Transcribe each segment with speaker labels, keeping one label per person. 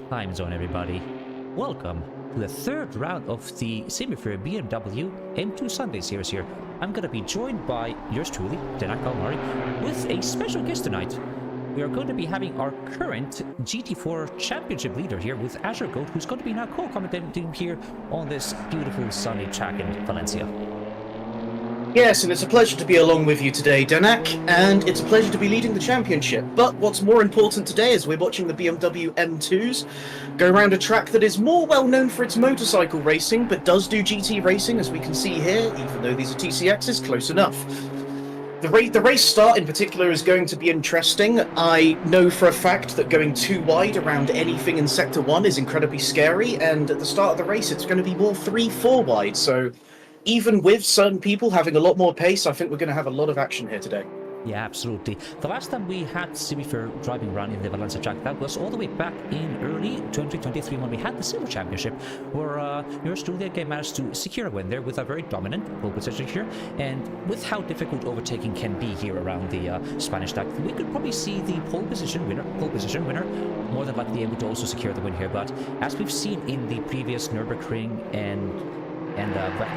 Speaker 1: time zone, everybody. Welcome to the third round of the Simufur BMW M2 Sunday series here. I'm gonna be joined by yours truly, Denak with a special guest tonight. We are going to be having our current GT4 championship leader here with Azure, who's going to be now co-commentating here on this beautiful sunny track in Valencia.
Speaker 2: Yes, and it's a pleasure to be along with you today, Denak, and it's a pleasure to be leading the championship. But what's more important today is we're watching the BMW M2s go around a track that is more well known for its motorcycle racing, but does do GT racing, as we can see here, even though these are TCXs, close enough. The race start in particular is going to be interesting. I know for a fact that going too wide around anything in Sector 1 is incredibly scary, and at the start of the race it's going to be more 3-4 wide, so even with certain people having a lot more pace, I think we're going to have a lot of action here today.
Speaker 1: Yeah, absolutely. The last time we had Simufur driving around in the Valencia track, that was all the way back in early 2023 when we had the Silver Championship, where yours truly again managed to secure a win there with a very dominant pole position here. And with how difficult overtaking can be here around the Spanish track, we could probably see the pole position winner more than likely able to also secure the win here. But as we've seen in the previous Nürburgring and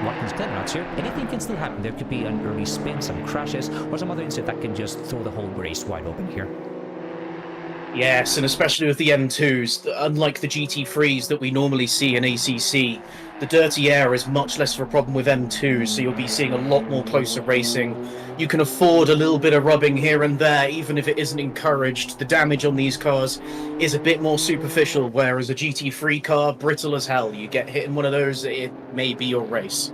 Speaker 1: Watkins Glen rounds here, anything can still happen. There could be an early spin, some crashes, or some other incident that can just throw the whole race wide open here.
Speaker 2: Yes, and especially with the M2s, unlike the GT3s that we normally see in ACC, the dirty air is much less of a problem with M2s, so you'll be seeing a lot more closer racing. You can afford a little bit of rubbing here and there, even if it isn't encouraged. The damage on these cars is a bit more superficial, whereas a GT3 car, brittle as hell. You get hit in one of those, it may be your race.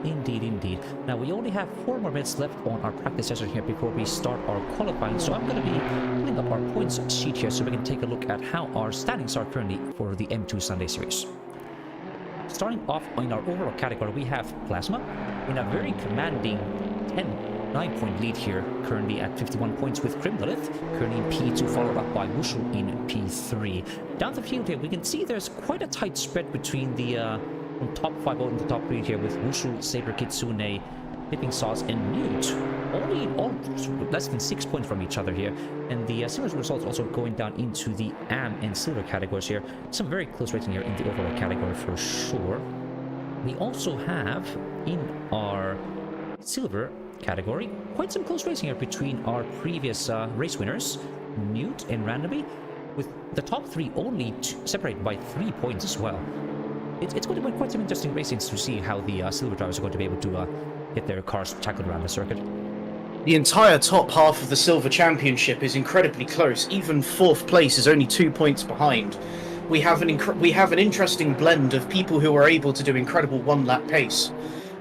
Speaker 1: Indeed, indeed. Now, we only have 4 more minutes left on our practice session here before we start our qualifying, so I'm going to be pulling up our points sheet here so we can take a look at how our standings are currently for the M2 Sunday Series. Starting off in our overall category, we have Plasma in a very commanding 9-point lead here, currently at 51 points with Crimdolith, currently in P2, followed up by Wushu in P3. Down the field here, we can see there's quite a tight spread between the from top 5 out in the top 3 here with Wushu, Saber Kitsune, Dipping Sauce, and Mute. Only all less than 6 points from each other here. And the similar results also going down into the AM and Silver categories here. Some very close racing here in the overall category for sure. We also have in our Silver category quite some close racing here between our previous race winners, Mute and Randomly, with the top 3 only separated by 3 points as well. It's going to be quite some interesting racings to see how the Silver drivers are going to be able to get their cars tackled around the circuit.
Speaker 2: The entire top half of the Silver Championship is incredibly close. Even 4th place is only 2 points behind. We have an interesting blend of people who are able to do incredible one-lap pace,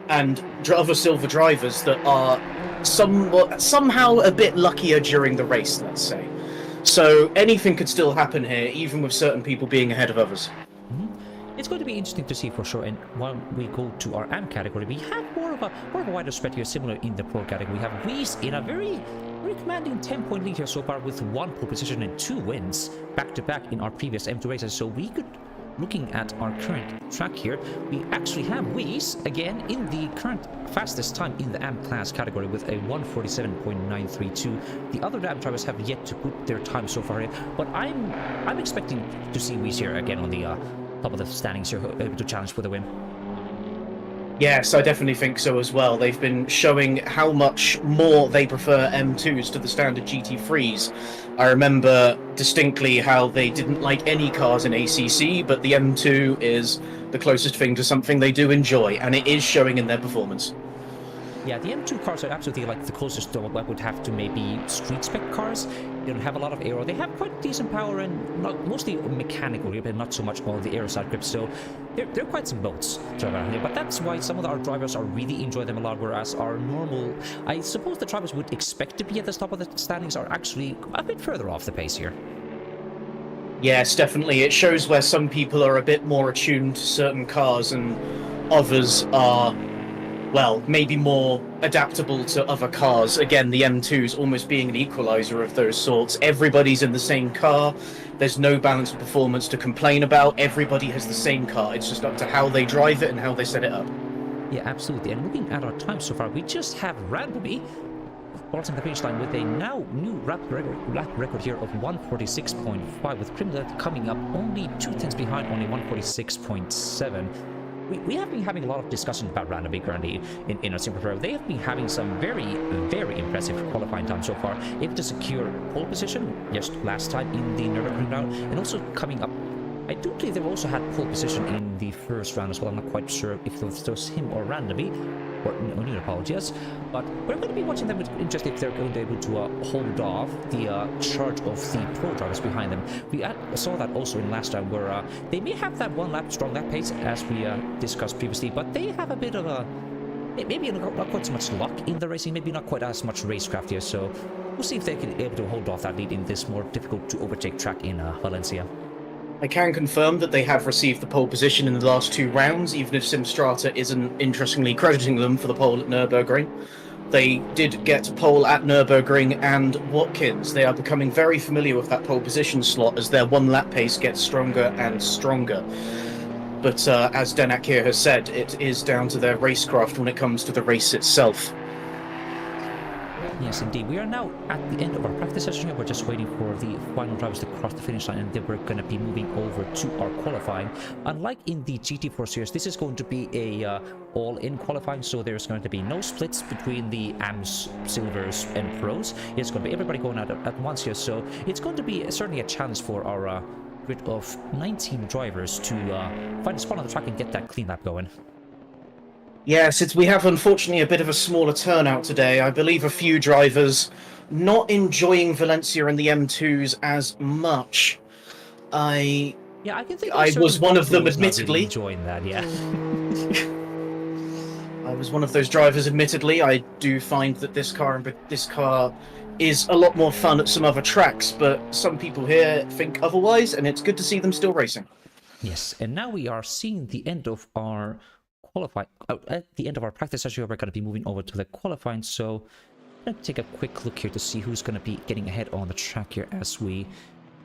Speaker 2: and other Silver drivers that are somehow a bit luckier during the race, let's say. So anything could still happen here, even with certain people being ahead of others.
Speaker 1: It's going to be interesting to see for sure. And while we go to our AM category, we have more of a wider spread here, similar in the Pro category. We have Weiss in a very commanding 10-point lead here so far, with 1 pole position and 2 wins back to back in our previous M2 races. So we could, looking at our current track here, we actually have Weiss again in the current fastest time in the AM class category with a 1:47.932. The other AM drivers have yet to put their time so far here, but I'm expecting to see Weiss here again on the top of the standings here, able to challenge for the win.
Speaker 2: Yes, I definitely think so as well. They've been showing how much more they prefer M2s to the standard GT3s. I remember distinctly how they didn't like any cars in ACC, but the M2 is the closest thing to something they do enjoy, and it is showing in their performance.
Speaker 1: Yeah, the M2 cars are absolutely like the closest to what would have to maybe street spec cars. They don't have a lot of aero. They have quite decent power and mostly mechanical grip and not so much on the aero side grip. So they're quite some boats to around here. But that's why some of our drivers are really enjoy them a lot, whereas our normal, I suppose the drivers would expect to be at the top of the standings, are actually a bit further off the pace here.
Speaker 2: Yes, definitely. It shows where some people are a bit more attuned to certain cars and others are, well, maybe more adaptable to other cars. Again, the M2's almost being an equalizer of those sorts. Everybody's in the same car. There's no balance of performance to complain about. Everybody has the same car. It's just up to how they drive it and how they set it up.
Speaker 1: Yeah, absolutely. And looking at our time so far, we just have randomly crossing the finish line with a now new lap record here of 146.5, with Grimlet coming up only 2 tenths behind, only 146.7. We have been having a lot of discussion about Randomly currently in our Simufur. They have been having some very, very impressive qualifying time so far, able to secure pole position just last time in the Nürburgring round, and also coming up. I do believe they've also had pole position in the first round as well. I'm not quite sure if it was him or Randomly, or no apologies. But we're going to be watching them with interest if they're going to be able to hold off the charge of the pro drivers behind them. We saw that also in last time, where they may have that strong lap pace as we discussed previously, but they have a bit of a maybe not quite so much luck in the racing, maybe not quite as much racecraft here. So we'll see if they can be able to hold off that lead in this more difficult to overtake track in Valencia.
Speaker 2: I can confirm that they have received the pole position in the last 2 rounds, even if Simstrata isn't interestingly crediting them for the pole at Nürburgring. They did get pole at Nürburgring and Watkins. They are becoming very familiar with that pole position slot as their 1 lap pace gets stronger and stronger. But as Denak here has said, it is down to their racecraft when it comes to the race itself.
Speaker 1: Yes, indeed. We are now at the end of our practice session here. We're just waiting for the final drivers to cross the finish line, and then we're going to be moving over to our qualifying. Unlike in the GT4 series, this is going to be a all-in qualifying, so there's going to be no splits between the AMs, Silvers, and Pros. It's going to be everybody going out at once here, so it's going to be certainly a challenge for our grid of 19 drivers to find a spot on the track and get that clean lap going.
Speaker 2: Yes, we have unfortunately a bit of a smaller turnout today. I believe a few drivers not enjoying Valencia and the M2s as much. I
Speaker 1: can think
Speaker 2: I was one of them, admittedly.
Speaker 1: Really enjoying that, yeah.
Speaker 2: I was one of those drivers, admittedly. I do find that this car is a lot more fun at some other tracks, but some people here think otherwise, and it's good to see them still racing.
Speaker 1: Yes, and now we are seeing the end of our at the end of our practice session. We're going to be moving over to the qualifying, so let's take a quick look here to see who's going to be getting ahead on the track here as we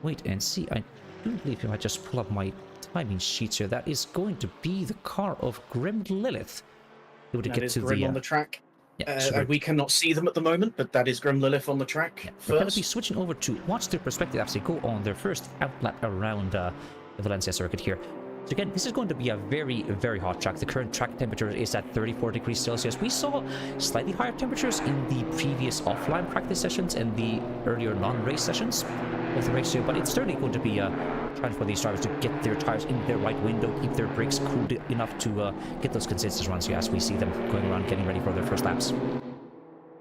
Speaker 1: wait and see. I do believe if I just pull up my timing sheets here, that is going to be the car of Grim Lilith. Able to
Speaker 2: that
Speaker 1: get
Speaker 2: is
Speaker 1: to
Speaker 2: Grim
Speaker 1: the
Speaker 2: on the track.
Speaker 1: Yeah,
Speaker 2: we cannot see them at the moment, but that is Grim Lilith on the track.
Speaker 1: Yeah, we're going to be switching over to watch their perspective as they go on their first outlap around the Valencia circuit here. So again, this is going to be a very, very hot track. The current track temperature is at 34 degrees Celsius. We saw slightly higher temperatures in the previous offline practice sessions and the earlier non-race sessions of the race here, but it's certainly going to be a challenge for these drivers to get their tires in their right window, keep their brakes cooled enough to get those consistent runs here as we see them going around getting ready for their first laps.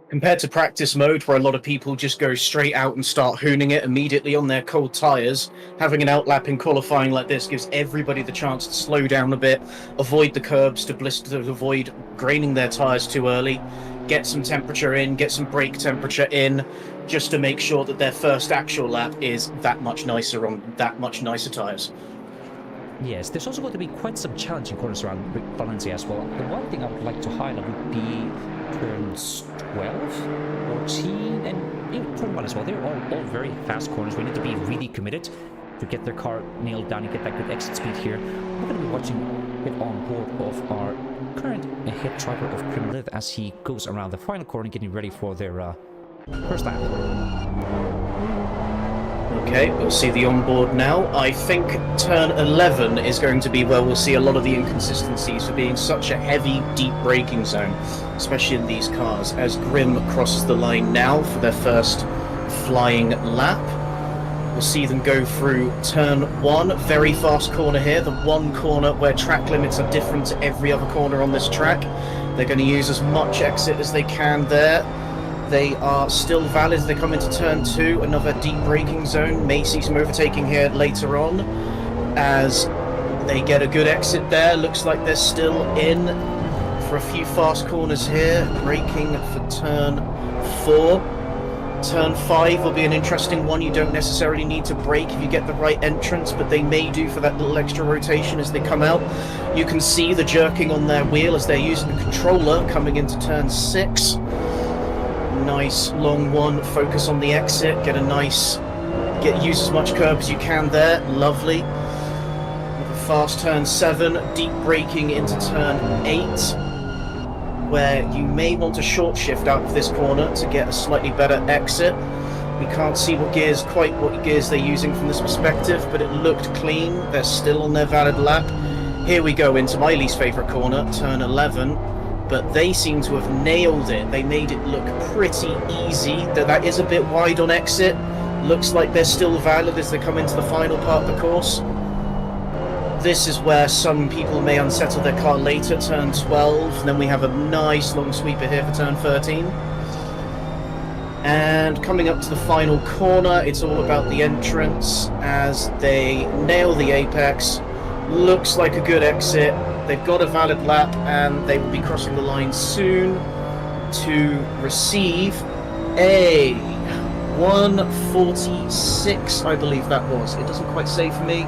Speaker 2: Compared to practice mode, where a lot of people just go straight out and start hooning it immediately on their cold tyres, having an outlap in qualifying like this gives everybody the chance to slow down a bit, avoid the curbs, to avoid graining their tyres too early, get some temperature in, get some brake temperature in, just to make sure that their first actual lap is that much nicer on that much nicer tyres.
Speaker 1: Yes, there's also going to be quite some challenging corners around Valencia as well. The one thing I would like to highlight would be turns 12, 14, and even turn 1 as well. They're all very fast corners. We need to be really committed to get their car nailed down and get that good exit speed here. We're going to be watching it on board of our current head driver of Grim Lilith as he goes around the final corner getting ready for their first lap.
Speaker 2: Okay, we'll see the onboard now. I think turn 11 is going to be where we'll see a lot of the inconsistencies for being such a heavy, deep braking zone, especially in these cars, as Grim crosses the line now for their first flying lap. We'll see them go through turn 1, very fast corner here, the one corner where track limits are different to every other corner on this track. They're going to use as much exit as they can there. They are still valid as they come into turn 2, another deep braking zone. May see some overtaking here later on as they get a good exit there. Looks like they're still in for a few fast corners here. Braking for turn 4. Turn 5 will be an interesting one. You don't necessarily need to brake if you get the right entrance, but they may do for that little extra rotation as they come out. You can see the jerking on their wheel as they're using the controller coming into turn 6. Nice long one, focus on the exit, use as much curb as you can there, lovely. With a fast turn 7, deep braking into turn 8. where you may want to short shift out of this corner to get a slightly better exit. We can't see what gears they're using from this perspective, but it looked clean. They're still on their valid lap. Here we go into my least favourite corner, turn 11, but they seem to have nailed it. They made it look pretty easy. That is a bit wide on exit. Looks like they're still valid as they come into the final part of the course. This is where some people may unsettle their car later, turn 12, and then we have a nice long sweeper here for turn 13. And coming up to the final corner, it's all about the entrance as they nail the apex. Looks like a good exit. They've got a valid lap and they will be crossing the line soon to receive a 146, I believe that was. It doesn't quite say for me.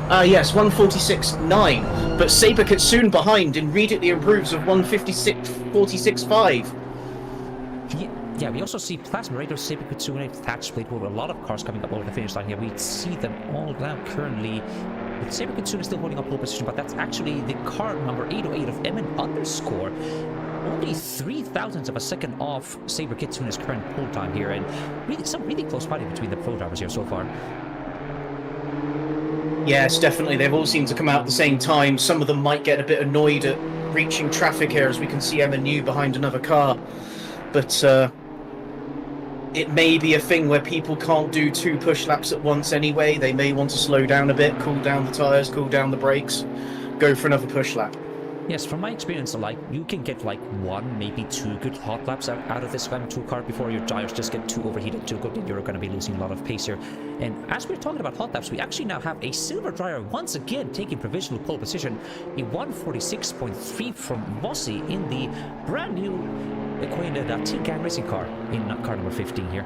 Speaker 2: Yes, 146.9, but Saber Kitsune behind immediately improves of 156.46.5.
Speaker 1: Yeah, we also see Plasma Radar, Saber Kitsune, Thatch Blade, with a lot of cars coming up over the finish line here. We see them all now currently. With Saber Kitsune still holding up pole position, but that's actually the car number 808 of MN underscore. Only 0.003 of a second off Saber Kitsune's current pole time here, and some really close fighting between the pro drivers here so far.
Speaker 2: Yes, definitely. They've all seemed to come out at the same time. Some of them might get a bit annoyed at reaching traffic here, as we can see MNU behind another car. But it may be a thing where people can't do 2 push laps at once anyway. They may want to slow down a bit, cool down the tyres, cool down the brakes, go for another push lap.
Speaker 1: Yes, from my experience, like, you can get like 1, maybe 2 good hot laps out of this M2 car before your tires just get too overheated too good, and you're going to be losing a lot of pace here. And as we're talking about hot laps, we actually now have a silver driver once again taking provisional pole position, a 146.3 from Vossi in the brand new acquainted Team Gang racing car in car number 15 here.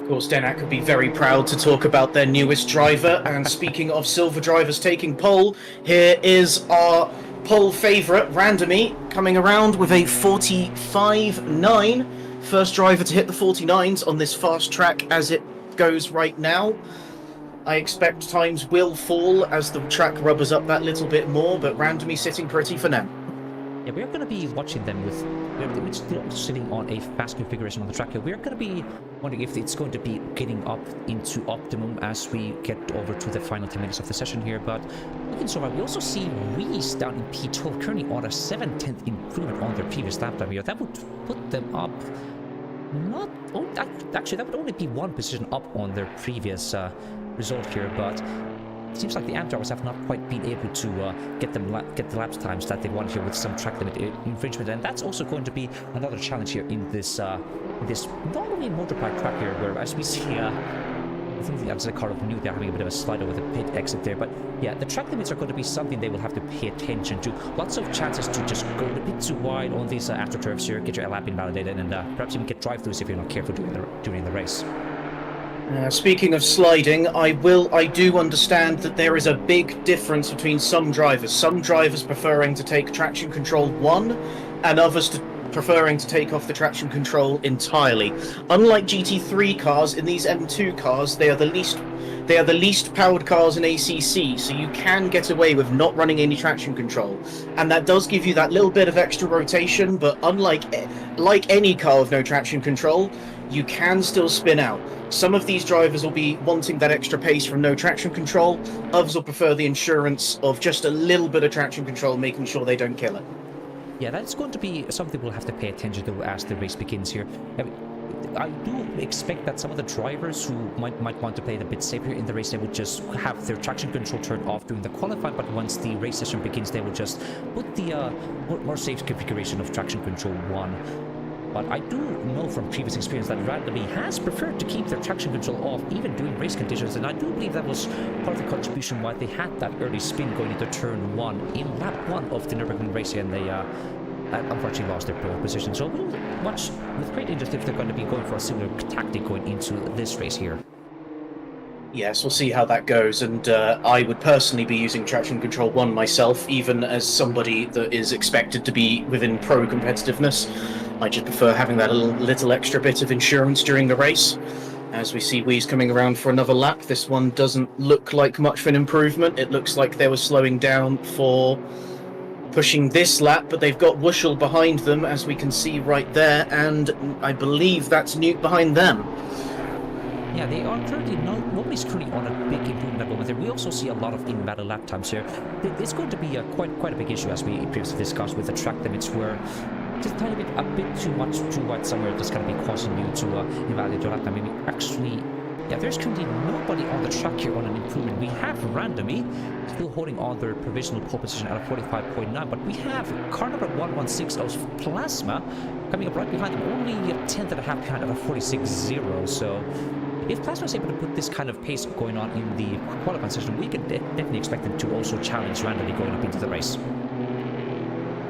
Speaker 2: Of course, Denak could be very proud to talk about their newest driver. And speaking of silver drivers taking pole, here is our pole favourite, Randomy, coming around with a 45.9. First driver to hit the 49s on this fast track as it goes right now. I expect times will fall as the track rubbers up that little bit more, but Randomy sitting pretty for now.
Speaker 1: Yeah, we're going to be watching them with... We're still sitting on a fast configuration on the track here. We're going to be wondering if it's going to be getting up into optimum as we get over to the final 10 minutes of the session here. But looking so far, we also see Reese down in P12 currently on a 7/10th improvement on their previous lap time here. That would put them up... Not... Oh, actually, that would only be 1 position up on their previous result here, but... It seems like the amp drivers have not quite been able to get the lap times that they want here with some track limit infringement, and that's also going to be another challenge here in this not only multiplied track here, where as we see, I think the other car of New, they're having a bit of a slide over the pit exit there, but yeah, the track limits are going to be something they will have to pay attention to. Lots of chances to just go a bit too wide on these AstroTurfs here, get your lap invalidated, and perhaps even get drive-throughs if you're not careful during the race.
Speaker 2: Speaking of sliding, I do understand that there is a big difference between some drivers. Some drivers preferring to take traction control 1, and others preferring to take off the traction control entirely. Unlike GT3 cars, in these M2 cars, they are the least powered cars in ACC, so you can get away with not running any traction control, and that does give you that little bit of extra rotation. But unlike any car with no traction control, you can still spin out. Some of these drivers will be wanting that extra pace from no traction control. Others will prefer the insurance of just a little bit of traction control, making sure they don't kill it.
Speaker 1: Yeah, that's going to be something we'll have to pay attention to as the race begins here. I do expect that some of the drivers who might want to play it a bit safer in the race, they would just have their traction control turned off during the qualifying, but once the race session begins, they will just put the more safe configuration of traction control 1. But I do know from previous experience that Randomy has preferred to keep their traction control off even during race conditions, and I do believe that was part of the contribution why they had that early spin going into turn 1 in lap 1 of the Nürburgring race, and they unfortunately lost their pole position. So we'll watch with great interest if they're going to be going for a similar tactic going into this race here.
Speaker 2: Yes, we'll see how that goes, and I would personally be using traction control 1 myself, even as somebody that is expected to be within pro competitiveness. I just prefer having that little extra bit of insurance during the race. As we see Wheeze coming around for another lap, this one doesn't look like much of an improvement. It looks like they were slowing down for pushing this lap, but they've got Wushel behind them, as we can see right there, and I believe that's Nuke behind them.
Speaker 1: Yeah, they are currently nobody's currently on a big improvement at the moment. We also see a lot of invalid lap times here. It's going to be quite a big issue, as we previously discussed, with the track limits, where just a bit too much too wide somewhere that's going to be causing you to invalidate your lap time. I mean, actually, yeah, there's currently nobody on the track here on an improvement. We have Randomy still holding on their provisional pole position at a 45.9, but we have car number 116 of Plasma coming up right behind them, only a tenth and a half behind at a 46.0. So if Plasma is able to put this kind of pace going on in the qualifying session, we can definitely expect them to also challenge Randomy going up into the race.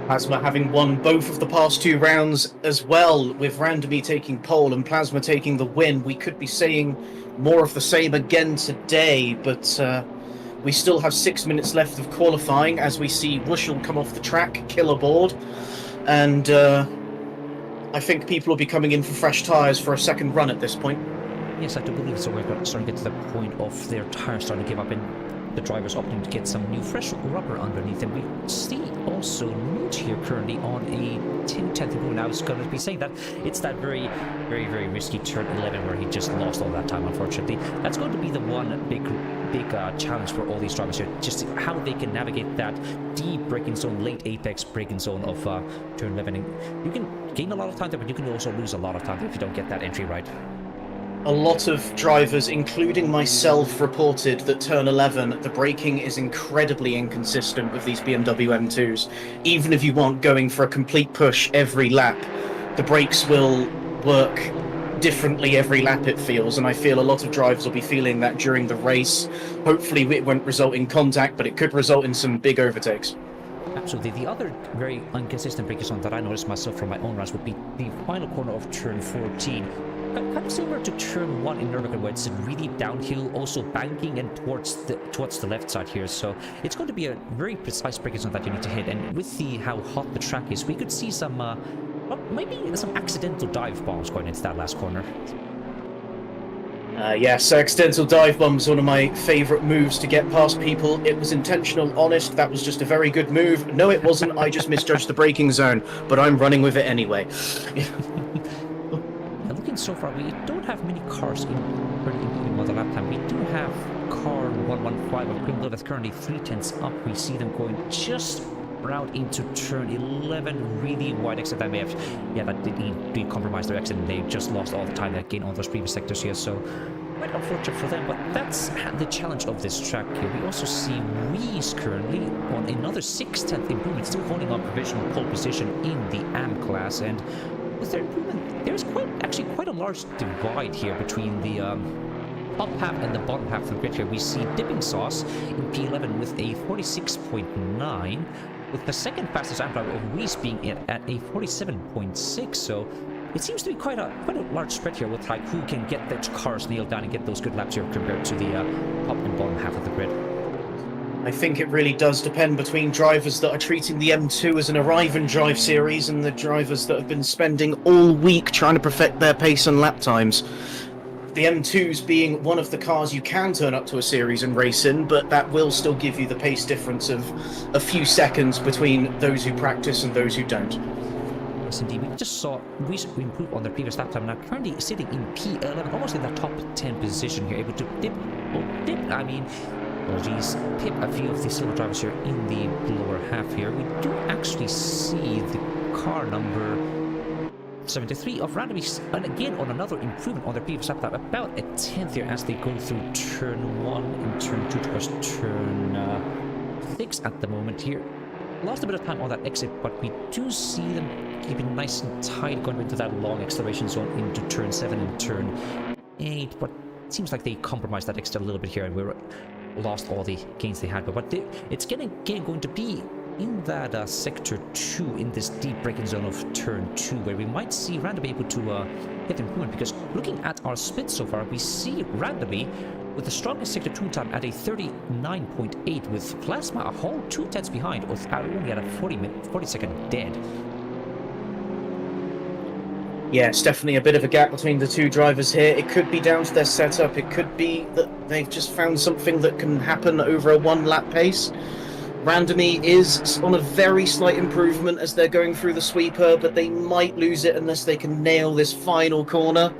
Speaker 2: Plasma having won both of the past 2 rounds as well, with Randomy taking pole and Plasma taking the win. We could be saying more of the same again today, but we still have 6 minutes left of qualifying as we see Wushel come off the track, kill aboard, and I think people will be coming in for fresh tyres for a second run at this point.
Speaker 1: Yes, I do believe so. We're starting to get to the point of their tyres starting to give up and the drivers opting to get some new fresh rubber underneath them. We see also Nuge here currently on a 10th improvement. I was going to be saying that it's that very risky turn 11 where he just lost all that time, unfortunately. That's going to be the one big challenge for all these drivers here, just how they can navigate that deep braking zone, late apex braking zone of turn 11. And you can gain a lot of time there, but you can also lose a lot of time if you don't get that entry right.
Speaker 2: A lot of drivers, including myself, reported that turn 11, the braking is incredibly inconsistent with these BMW M2s. Even if you aren't going for a complete push every lap, the brakes will work differently every lap, it feels, and I feel a lot of drivers will be feeling that during the race. Hopefully it won't result in contact, but it could result in some big overtakes.
Speaker 1: Absolutely. The other very inconsistent braking zone that I noticed myself from my own runs would be the final corner of turn 14. Kind of similar to turn 1 in Nürburgring, where it's really downhill, also banking and towards the left side here. So it's going to be a very precise braking zone that you need to hit. And with how hot the track is, we could see some, maybe some accidental dive bombs going into that last corner.
Speaker 2: Yes, accidental dive bombs, one of my favourite moves to get past people. It was intentional, honest, that was just a very good move. No, it wasn't, I just misjudged the braking zone, but I'm running with it anyway.
Speaker 1: Looking so far, we don't have many cars in on the lap time. We do have car 115 of Green that's currently 3/10 up. We see them going just route into turn 11, really wide exit. That may have, yeah, that did compromise their exit, and they just lost all the time they gained on those previous sectors here. So quite unfortunate for them, but that's the challenge of this track here. We also see Reese currently on another 6/10 improvement, still holding on provisional pole position in the AM class, and with their improvement, there's actually quite a large divide here between the top half and the bottom half of the grid here. We see Dipping Sauce in P11 with a 46.9, with the second fastest AM driver of Reese being at a 47.6. So it seems to be quite a large spread here with who can get their cars nailed down and get those good laps here compared to the top and bottom half of the grid.
Speaker 2: I think it really does depend between drivers that are treating the M2 as an arrive and drive series and the drivers that have been spending all week trying to perfect their pace and lap times. The M2s being one of the cars you can turn up to a series and race in, but that will still give you the pace difference of a few seconds between those who practice and those who don't.
Speaker 1: Yes, indeed. We just saw Reese improve on their previous lap time. Now currently sitting in P11, almost in the top 10 position here, able to dip, pip a few of the silver drivers here in the lower half here. We do actually see the car number 73 of Randomy, and again on another improvement on their previous lap time, about a 10th here as they go through turn 1 and turn 2 towards turn 6 at the moment here. Lost a bit of time on that exit, but we do see them keeping nice and tight going into that long acceleration zone into turn 7 and turn 8, but it seems like they compromised that exit a little bit here, and we're lost all the gains they had, but it's going to be in that sector 2 in this deep braking zone of turn 2 where we might see Randomy able to get improvement, because looking at our split so far, we see Randomy with the strongest sector 2 time at a 39.8, with Plasma a whole 2/10 behind, with only at a 40-second dead.
Speaker 2: Yeah, it's definitely a bit of a gap between the two drivers here. It could be down to their setup. It could be that they've just found something that can happen over a one-lap pace. Randomy is on a very slight improvement as they're going through the sweeper, but they might lose it unless they can nail this final corner.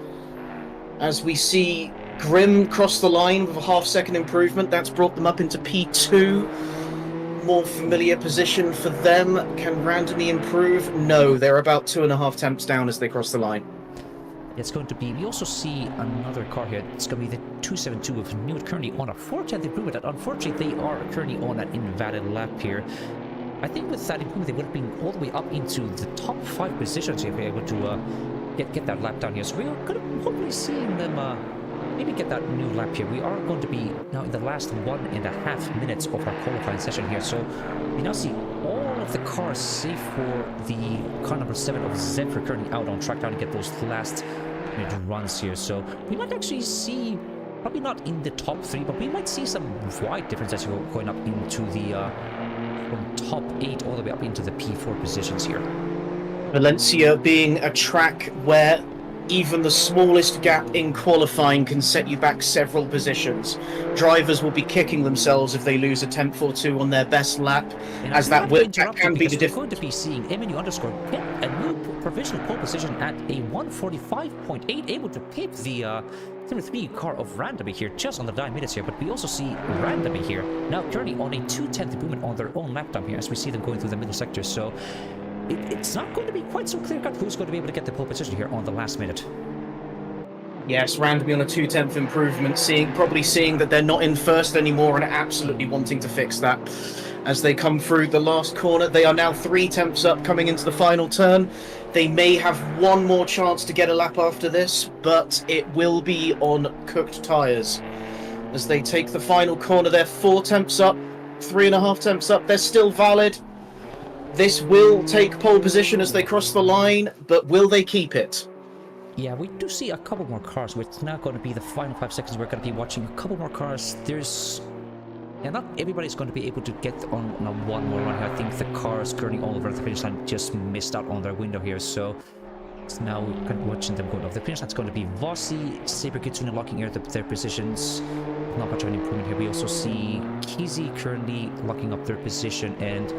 Speaker 2: As we see Grim cross the line with a half-second improvement, that's brought them up into P2. More familiar position for them. Can Randomy improve? No, they're about 2.5 temps down as they cross the line.
Speaker 1: It's going to be, we also see another car here. It's going to be the 272 with Newt currently on a 4/10 improvement. And unfortunately, they are currently on an invalid lap here. I think with that improvement, they would have been all the way up into the top 5 positions if they were able to get that lap down here. So we are going to hopefully seeing them maybe get that new lap here. We are going to be now in the last 1.5 minutes of our qualifying session here. So we now see all of the cars, save for the car number 7 of Zephyr, currently out on track down to get those last minute runs here. So we might actually see, probably not in the top 3, but we might see some wide differences here going up into the from top 8 all the way up into the P4 positions here.
Speaker 2: Valencia being a track where even the smallest gap in qualifying can set you back several positions. Drivers will be kicking themselves if they lose a temp or 2 on their best lap, as that can be the difference.
Speaker 1: We're going to be seeing MNU underscore get a new provisional pole position at a 145.8, able to pip the number 3 car of Randomy here, just on the 9 minutes here. But we also see Randomy here, now currently on a 2/10 improvement on their own lap time here, as we see them going through the middle sector. So it's not going to be quite so clear-cut who's going to be able to get the pole position here on the last minute.
Speaker 2: Yes, Randomy on a 2/10 improvement, probably seeing that they're not in first anymore and absolutely wanting to fix that. As they come through the last corner, they are now 3 temps up coming into the final turn. They may have one more chance to get a lap after this, but it will be on cooked tyres. As they take the final corner, they're 4 temps up, 3.5 temps up, they're still valid. This will take pole position as they cross the line, but will they keep it?
Speaker 1: Yeah, we do see a couple more cars. It's now going to be the final 5 seconds. We're going to be watching a couple more cars. Yeah, not everybody's going to be able to get on a one more run here. I think the cars currently all over the finish line just missed out on their window here. So now we're kind of watching them going off the finish line. It's going to be Vossi, Saber Kitsune locking here their positions. Not much of an improvement here. We also see Kizi currently locking up their position, and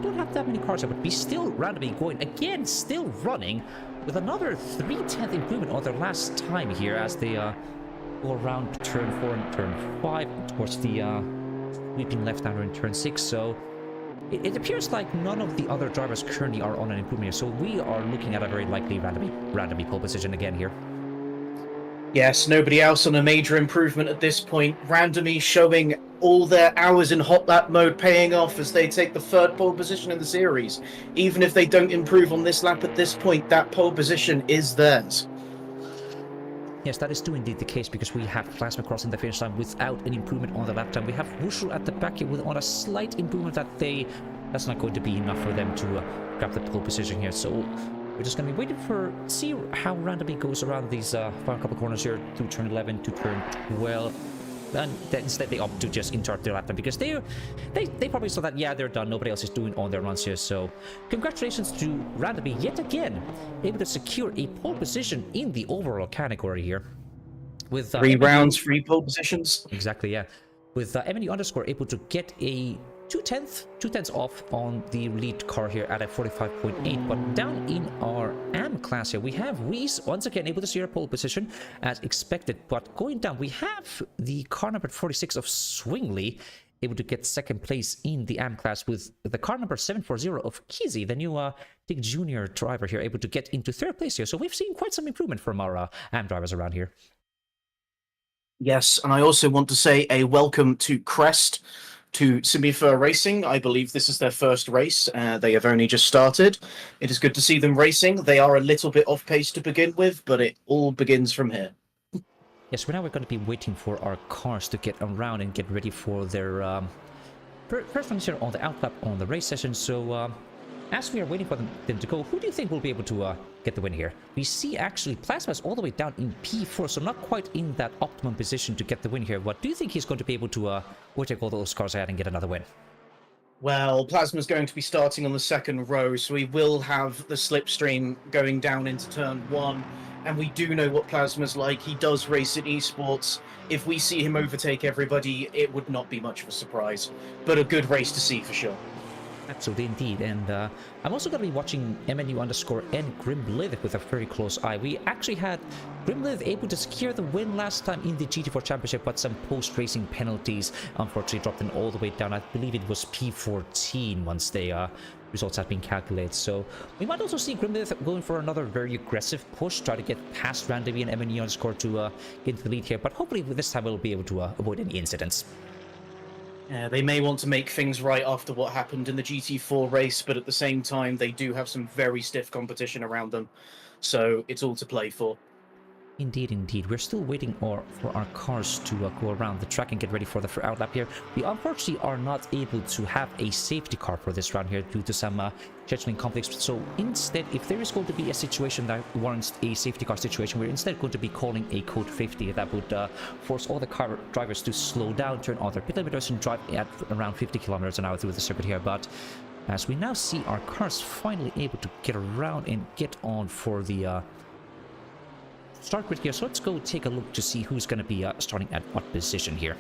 Speaker 1: don't have that many cars here, but we still randomly going again, still running with another 3/10 improvement on their last time here as they go around turn 4 and turn 5 towards the sweeping left-hander in turn 6. So it appears like none of the other drivers currently are on an improvement here. So we are looking at a very likely randomly pole position again here.
Speaker 2: Yes, nobody else on a major improvement at this point. Randomy showing all their hours in hot lap mode paying off as they take the 3rd pole position in the series. Even if they don't improve on this lap at this point, that pole position is theirs.
Speaker 1: Yes, that is indeed the case, because we have Plasma crossing the finish line without an improvement on the lap time. We have Wushu at the back here with on a slight improvement that's not going to be enough for them to grab the pole position here. So we're just going to be waiting see how Randomy goes around these final couple corners here, to turn 11 to turn 12. And then instead they opt to just interrupt their lap time, because they probably saw that, yeah, they're done, nobody else is doing on their runs here. So congratulations to Randomy yet again, able to secure a pole position in the overall category here. With
Speaker 2: 3 rounds, 3 pole positions.
Speaker 1: Exactly, yeah. With MNU underscore able to get a 2/10 off on the lead car here at a 45.8. But down in our AM class here, we have Reese once again able to secure a pole position as expected. But going down, we have the car number 46 of Swingley able to get 2nd place in the AM class, with the car number 740 of Kizi, the new Dick Junior driver here, able to get into 3rd place here. So we've seen quite some improvement from our AM drivers around here.
Speaker 2: Yes, and I also want to say a welcome to Crest, to Simufur Racing. I believe this is their first race. They have only just started. It is good to see them racing. They are a little bit off pace to begin with, but it all begins from here.
Speaker 1: Yes, now we're going to be waiting for our cars to get around and get ready for their first runs here on the outlap on the race session. So as we are waiting for them to go, who do you think will be able to get the win here? We see actually Plasma's all the way down in P4, so not quite in that optimum position to get the win here. What do you think he's going to be able to overtake all those cars ahead and get another win?
Speaker 2: Well, Plasma's going to be starting on the 2nd row, so we will have the slipstream going down into turn 1 and we do know what Plasma's like. He does race in esports. If we see him overtake everybody, it would not be much of a surprise, but a good race to see for sure.
Speaker 1: Absolutely, indeed. And I'm also going to be watching MNU underscore and Grimblith with a very close eye. We actually had Grimblith able to secure the win last time in the GT4 Championship, but some post-racing penalties unfortunately dropped them all the way down. I believe it was P14 once the results have been calculated. So we might also see Grimblith going for another very aggressive push, try to get past Randavi and MNU underscore to get into the lead here. But hopefully with this time we'll be able to avoid any incidents.
Speaker 2: Yeah, they may want to make things right after what happened in the GT4 race, but at the same time, they do have some very stiff competition around them. So it's all to play for.
Speaker 1: Indeed, indeed. We're still waiting for our cars to go around the track and get ready for the outlap here. We unfortunately are not able to have a safety car for this round here due to some scheduling conflicts. So instead, if there is going to be a situation that warrants a safety car situation, we're instead going to be calling a code 50 that would force all the car drivers to slow down, turn on their pit limiters, and drive at around 50 kilometers an hour through the circuit here. But as we now see our cars finally able to get around and get on for the start grid here, so let's go take a look to see who's going to be starting at what position here.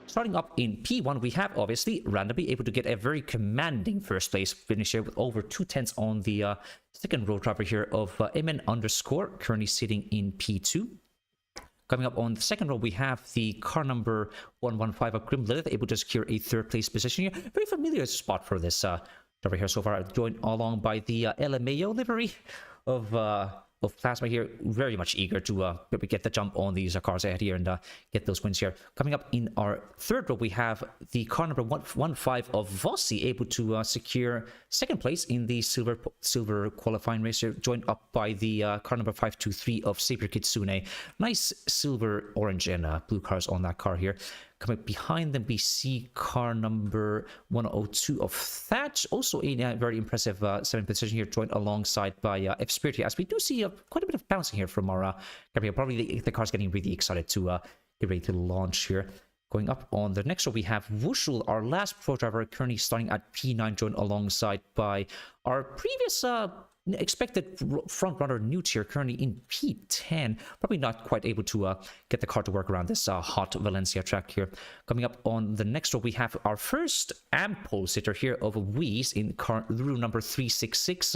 Speaker 1: Starting up in P1, we have obviously Randomly able to get a very commanding first place finish here with over 2/10 on the second row driver here of MN underscore, currently sitting in P2. Coming up on the second row, we have the car number 115 of Grimblith able to secure a third place position here. Very familiar spot for this driver here so far, joined along by the LMAO livery of Plasma here, very much eager to get the jump on these cars ahead here and get those wins here. Coming up in our third row, we have the car number 115 of Vossi able to secure second place in the silver qualifying race here, joined up by the car number 523 of Saber Kitsune. Nice silver, orange, and blue cars on that car here. Coming behind them, we see car number 102 of Thatch, also in a very impressive 7th position here, joined alongside by F-Spirit here, as we do see quite a bit of bouncing here from our camera. Probably the car's getting really excited to get ready to launch here. Going up on the next row, we have Wushul, our last pro driver, currently starting at P9, joined alongside by our previous expected front runner Newt here, currently in P10, probably not quite able to get the car to work around this hot Valencia track here. Coming up on the next row, we have our first pole sitter here of Wheeze in car room number 366.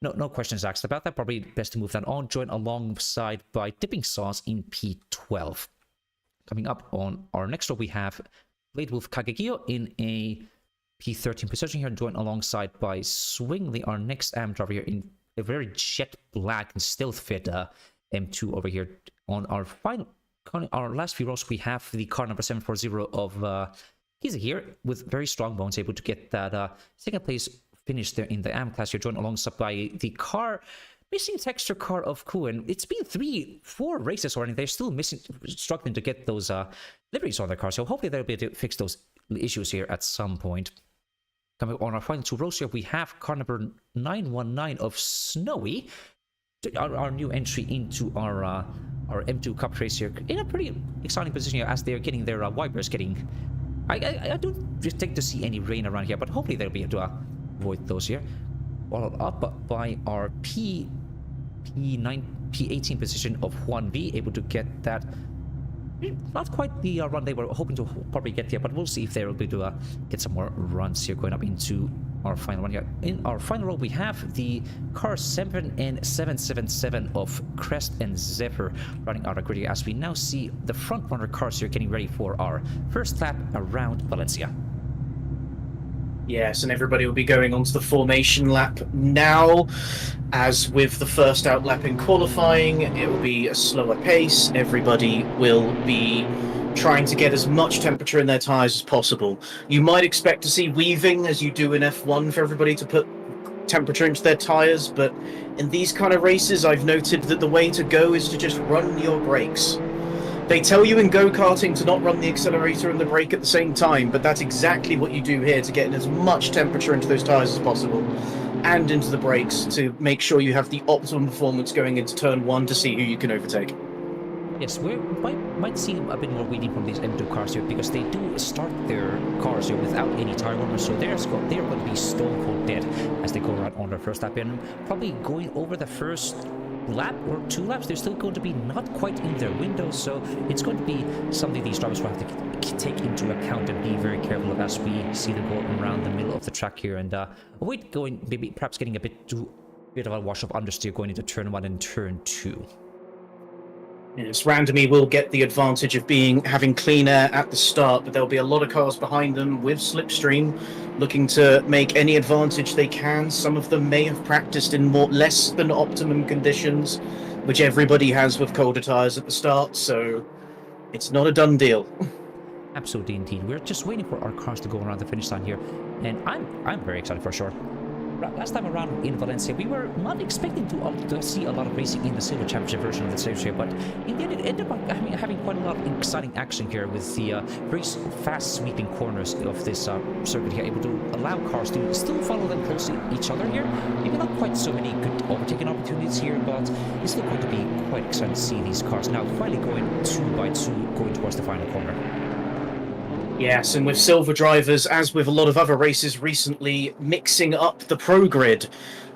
Speaker 1: No questions asked about that, probably best to move that on, joined alongside by Dipping Sauce in P12. Coming up on our next row, we have Blade Wolf Kagegyo in a P13 position here, joined alongside by Swingly, our next AM driver here in a very jet black and stealth fit M2 over here. On our last few rows, we have the car number 740 of Kiza here with very strong bones, able to get that second place finish there in the AM class here, joined alongside by the car missing texture car of Kuhn. It's been 3-4 races already. They're still struggling to get those liveries on their car. So hopefully they'll be able to fix those issues here at some point. Coming on our final two rows here, we have car number 919 of Snowy, our new entry into our M2 Cup race here, in a pretty exciting position here as they're getting their wipers getting. I don't expect to see any rain around here, but hopefully they'll be able to avoid those here. Followed up by our P18 position of 1V, able to get that. Not quite the run they were hoping to probably get here, but we'll see if they're able to get some more runs here going up into our final one here. In our final row, we have the car 7 and 777 of Crest and Zephyr running out of grid as we now see the front runner cars here getting ready for our first lap around Valencia.
Speaker 2: Yes, and everybody will be going onto the formation lap now. As with the first out lap in qualifying, it will be a slower pace. Everybody will be trying to get as much temperature in their tyres as possible. You might expect to see weaving as you do in F1 for everybody to put temperature into their tyres, but in these kind of races, I've noted that the way to go is to just run your brakes. They tell you in go-karting to not run the accelerator and the brake at the same time, but that's exactly what you do here to get in as much temperature into those tyres as possible and into the brakes to make sure you have the optimum performance going into turn 1 to see who you can overtake.
Speaker 1: Yes, we might see a bit more weeding from these M2 cars here because they do start their cars here without any tire warmers, so they're going to be stone cold dead as they go around on their first lap and probably going over the first lap or 2 laps, they're still going to be not quite in their window, so it's going to be something these drivers will have to take into account and be very careful of as we see them go around the middle of the track here, and avoid going, maybe perhaps getting a bit of a wash of understeer going into turn 1 and turn 2.
Speaker 2: Yes, Randomy will get the advantage of having clean air at the start, but there'll be a lot of cars behind them with Slipstream looking to make any advantage they can. Some of them may have practiced in less than optimum conditions, which everybody has with colder tyres at the start, so it's not a done deal.
Speaker 1: Absolutely, indeed. We're just waiting for our cars to go around the finish line here, and I'm very excited for sure. Last time around in Valencia, we were not expecting to see a lot of racing in the Silver Championship version of the series here, but in the end it ended up having quite a lot of exciting action here with the very fast sweeping corners of this circuit here, able to allow cars to still follow them closely each other here. Maybe not quite so many good overtaking opportunities here, but it's still going to be quite exciting to see these cars now finally going 2 by 2 going towards the final corner.
Speaker 2: Yes, and with silver drivers, as with a lot of other races recently, mixing up the pro grid,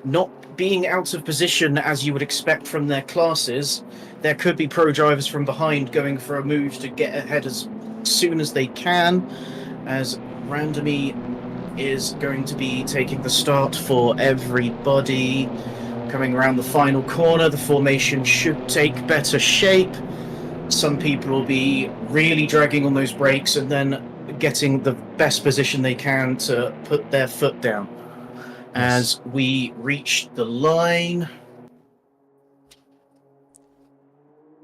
Speaker 2: not being out of position as you would expect from their classes, there could be pro drivers from behind going for a move to get ahead as soon as they can, as Randomy is going to be taking the start for everybody. Coming around the final corner, the formation should take better shape. Some people will be really dragging on those brakes and then getting the best position they can to put their foot down. As we reach the line.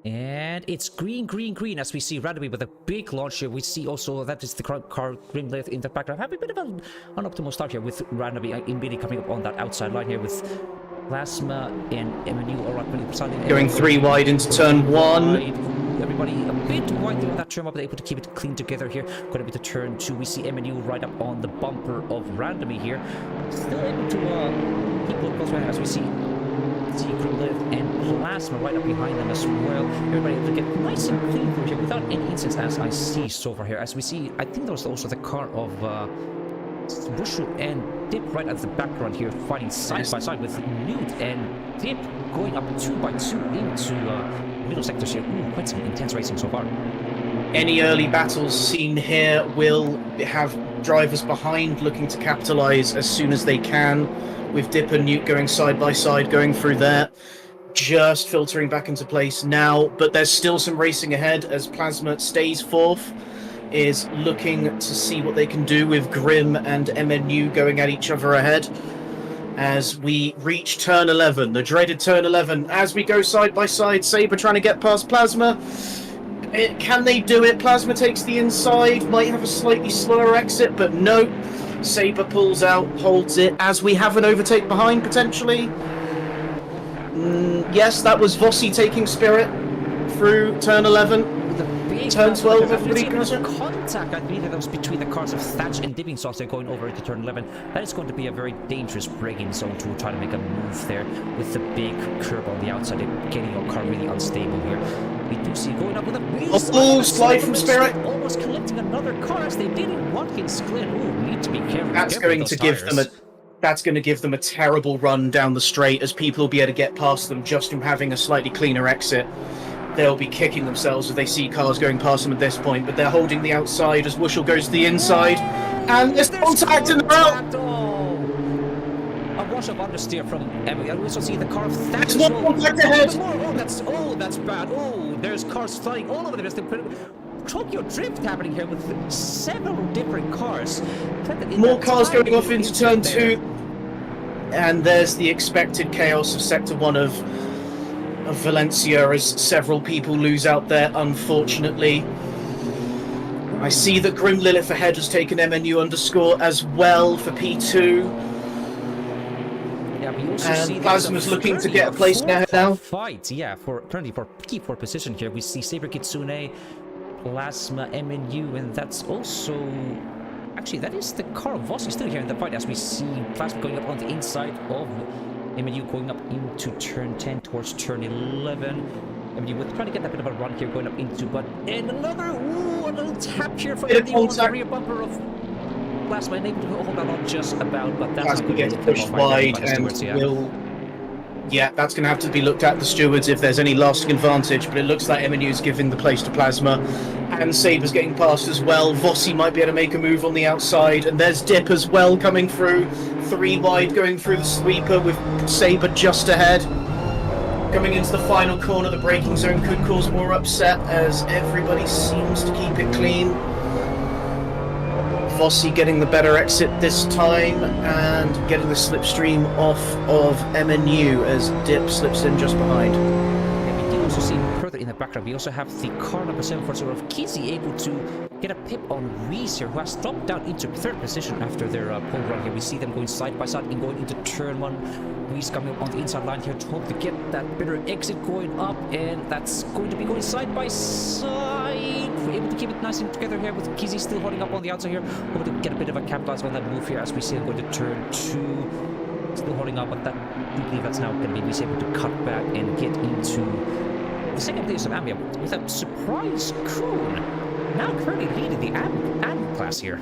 Speaker 1: And it's green, green, green as we see Randomy with a big launch here. We see also that is the car Grimlith in the background. Having a bit of an unoptimal start here with Randomy immediately coming up on that outside line here with Plasma and MNU alright,
Speaker 2: going 3 wide into turn 1.
Speaker 1: Everybody a bit wide there on that turn, but able to keep it clean together here. Going to be to turn 2. We see MNU right up on the bumper of Randomy here. Still able to keep it close as we see Grimlith and Plasma right up behind them as well. Everybody able to get nice and clean through here without any incidents as I see so far here. As we see, I think there was also the car of Bushu and Dip right at the background here, fighting side by side with Newt and Dip going up 2 by 2 into middle sectors here. Ooh, quite some intense racing so far.
Speaker 2: Any early battles seen here will have drivers behind looking to capitalize as soon as they can, with Dip and Newt going side by side, going through there. Just filtering back into place now, but there's still some racing ahead as Plasma stays 4th. Is looking to see what they can do with Grim and MNU going at each other ahead. As we reach turn 11, the dreaded turn 11, as we go side by side, Saber trying to get past Plasma. Can they do it? Plasma takes the inside, might have a slightly slower exit, but no. Saber pulls out, holds it, as we have an overtake behind, potentially. Yes, that was Vossi taking Spirit through turn 11. Turn 12, everybody goes
Speaker 1: contact, I believe, that was between the cars of Thatch and Dipping Sauce. They're going over into turn 11. That is going to be a very dangerous braking zone to try to make a move there with the big curb on the outside and getting your car really unstable here. We do see going up with a
Speaker 2: really slide from Spirit.
Speaker 1: Almost collecting another car as they did in Watkins Glen. Ooh, need to be careful.
Speaker 2: That's going to give them a terrible run down the straight, as people will be able to get past them just from having a slightly cleaner exit. They'll be kicking themselves if they see cars going past them at this point, but they're holding the outside as Wushel goes to the inside. And there's contact in the road!
Speaker 1: A wash of understeer from Emily. I also see the car of Thatch.
Speaker 2: There's more contact ahead!
Speaker 1: That's bad. Oh, there's cars flying all over the place. Tokyo Drift happening here with several different cars.
Speaker 2: More cars going off into turn 2. And there's the expected chaos of Sector 1 of Valencia, as several people lose out there, unfortunately. I see that Grim Lilith ahead has taken MNU underscore as well for P2.
Speaker 1: Yeah, we also
Speaker 2: and
Speaker 1: see
Speaker 2: Plasma's looking to get a place now.
Speaker 1: Fight, yeah, currently for P4 position here. We see Saber Kitsune, Plasma, MNU, and that's also... Actually, that is the car of Vossi still here in the fight, as we see Plasma going up on the inside of MNU going up into turn 10 towards turn 11. MNU with trying to get that bit of a run here going up into, but and a little tap here for MNU on the rear bumper of Plasma, and able to hold that on just about, but that's
Speaker 2: Plasma gets pushed wide and Yeah, that's going to have to be looked at, the stewards, if there's any lasting advantage, but it looks like MNU's giving the place to Plasma, and Saber's getting past as well. Vossi might be able to make a move on the outside, and there's Dip as well coming through. 3 wide going through the sweeper with Saber just ahead. Coming into the final corner, the braking zone could cause more upset as everybody seems to keep it clean. Vossi getting the better exit this time and getting the slipstream off of MNU as Dip slips in just behind.
Speaker 1: And we do also see further in the background, we also have the car number 7 for sort of Kizzy able to get a pip on Reese here, who has dropped down into 3rd position after their pole run here. We see them going side by side and going into turn 1. Reese coming up on the inside line here to hope to get that better exit going up, and that's going to be going side by side. We're able to keep it nice and together here with Kizzy still holding up on the outside here, hoping to get a bit of a capitalize on that move here as we see him going to turn 2. Still holding up, but that we believe that's now going to be Reese able to cut back and get into the second place of Ambia with a surprise Kroon, now currently leading the Am class here.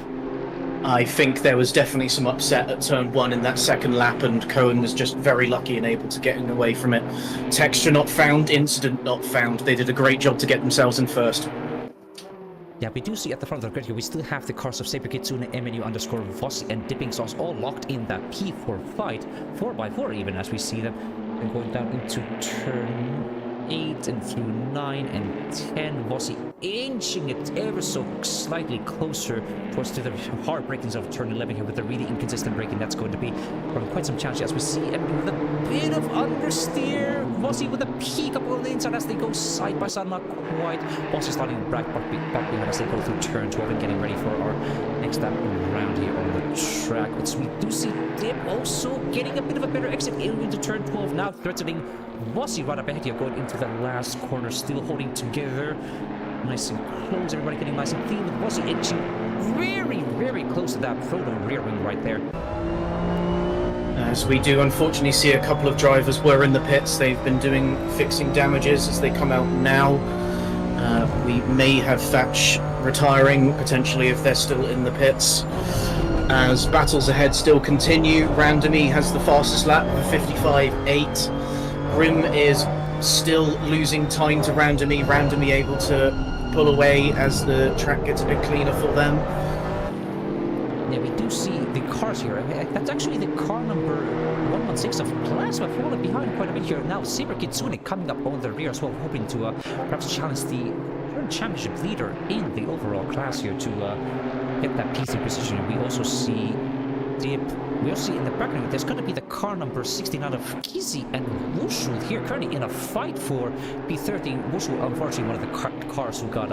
Speaker 2: I think there was definitely some upset at turn 1 in that second lap, and Cohen was just very lucky and able to get away from it. Texture not found, incident not found. They did a great job to get themselves in first.
Speaker 1: Yeah, we do see at the front of the grid here, we still have the cars of Saber Kitsune, MNU underscore Vossi, and Dipping Sauce all locked in that P4 fight, 4x4 even, as we see them, and going down into turn 8 and through 9 and 10. Vossi inching it ever so slightly closer towards to the hard brakings of turn 11 here with the really inconsistent braking. That's going to be from quite some challenge as we see MNU with a bit of understeer. Vossi with a peek up on the inside as they go side by side, not quite. Vossi starting back behind as they go through turn 12 and getting ready for our next lap round here on the track. But we do see Dip also getting a bit of a better exit into turn 12, now threatening Vossi right up ahead here, going into the last corner, still holding together. Nice and close, everybody getting nice and clean with Vossi inching very, very close to that proto rear wing right there.
Speaker 2: As we do unfortunately see a couple of drivers were in the pits. They've been fixing damages as they come out now. We may have Thatch retiring, potentially, if they're still in the pits. As battles ahead still continue, Randomy has the fastest lap of 55.8. Grim is still losing time to Randomy. Randomy able to pull away as the track gets a bit cleaner for them.
Speaker 1: Yeah, we do see the cars here. That's actually the car number 116 of Plasma falling behind quite a bit here. Now Saber Kitsune coming up on the rear as well, hoping to perhaps challenge the current championship leader in the overall class here to get that P3 position. We also see Dip. We also see in the background there's going to be the car number 69 of Kizzy and Wushu here, currently in a fight for P13. Wushu, unfortunately, one of the cars who got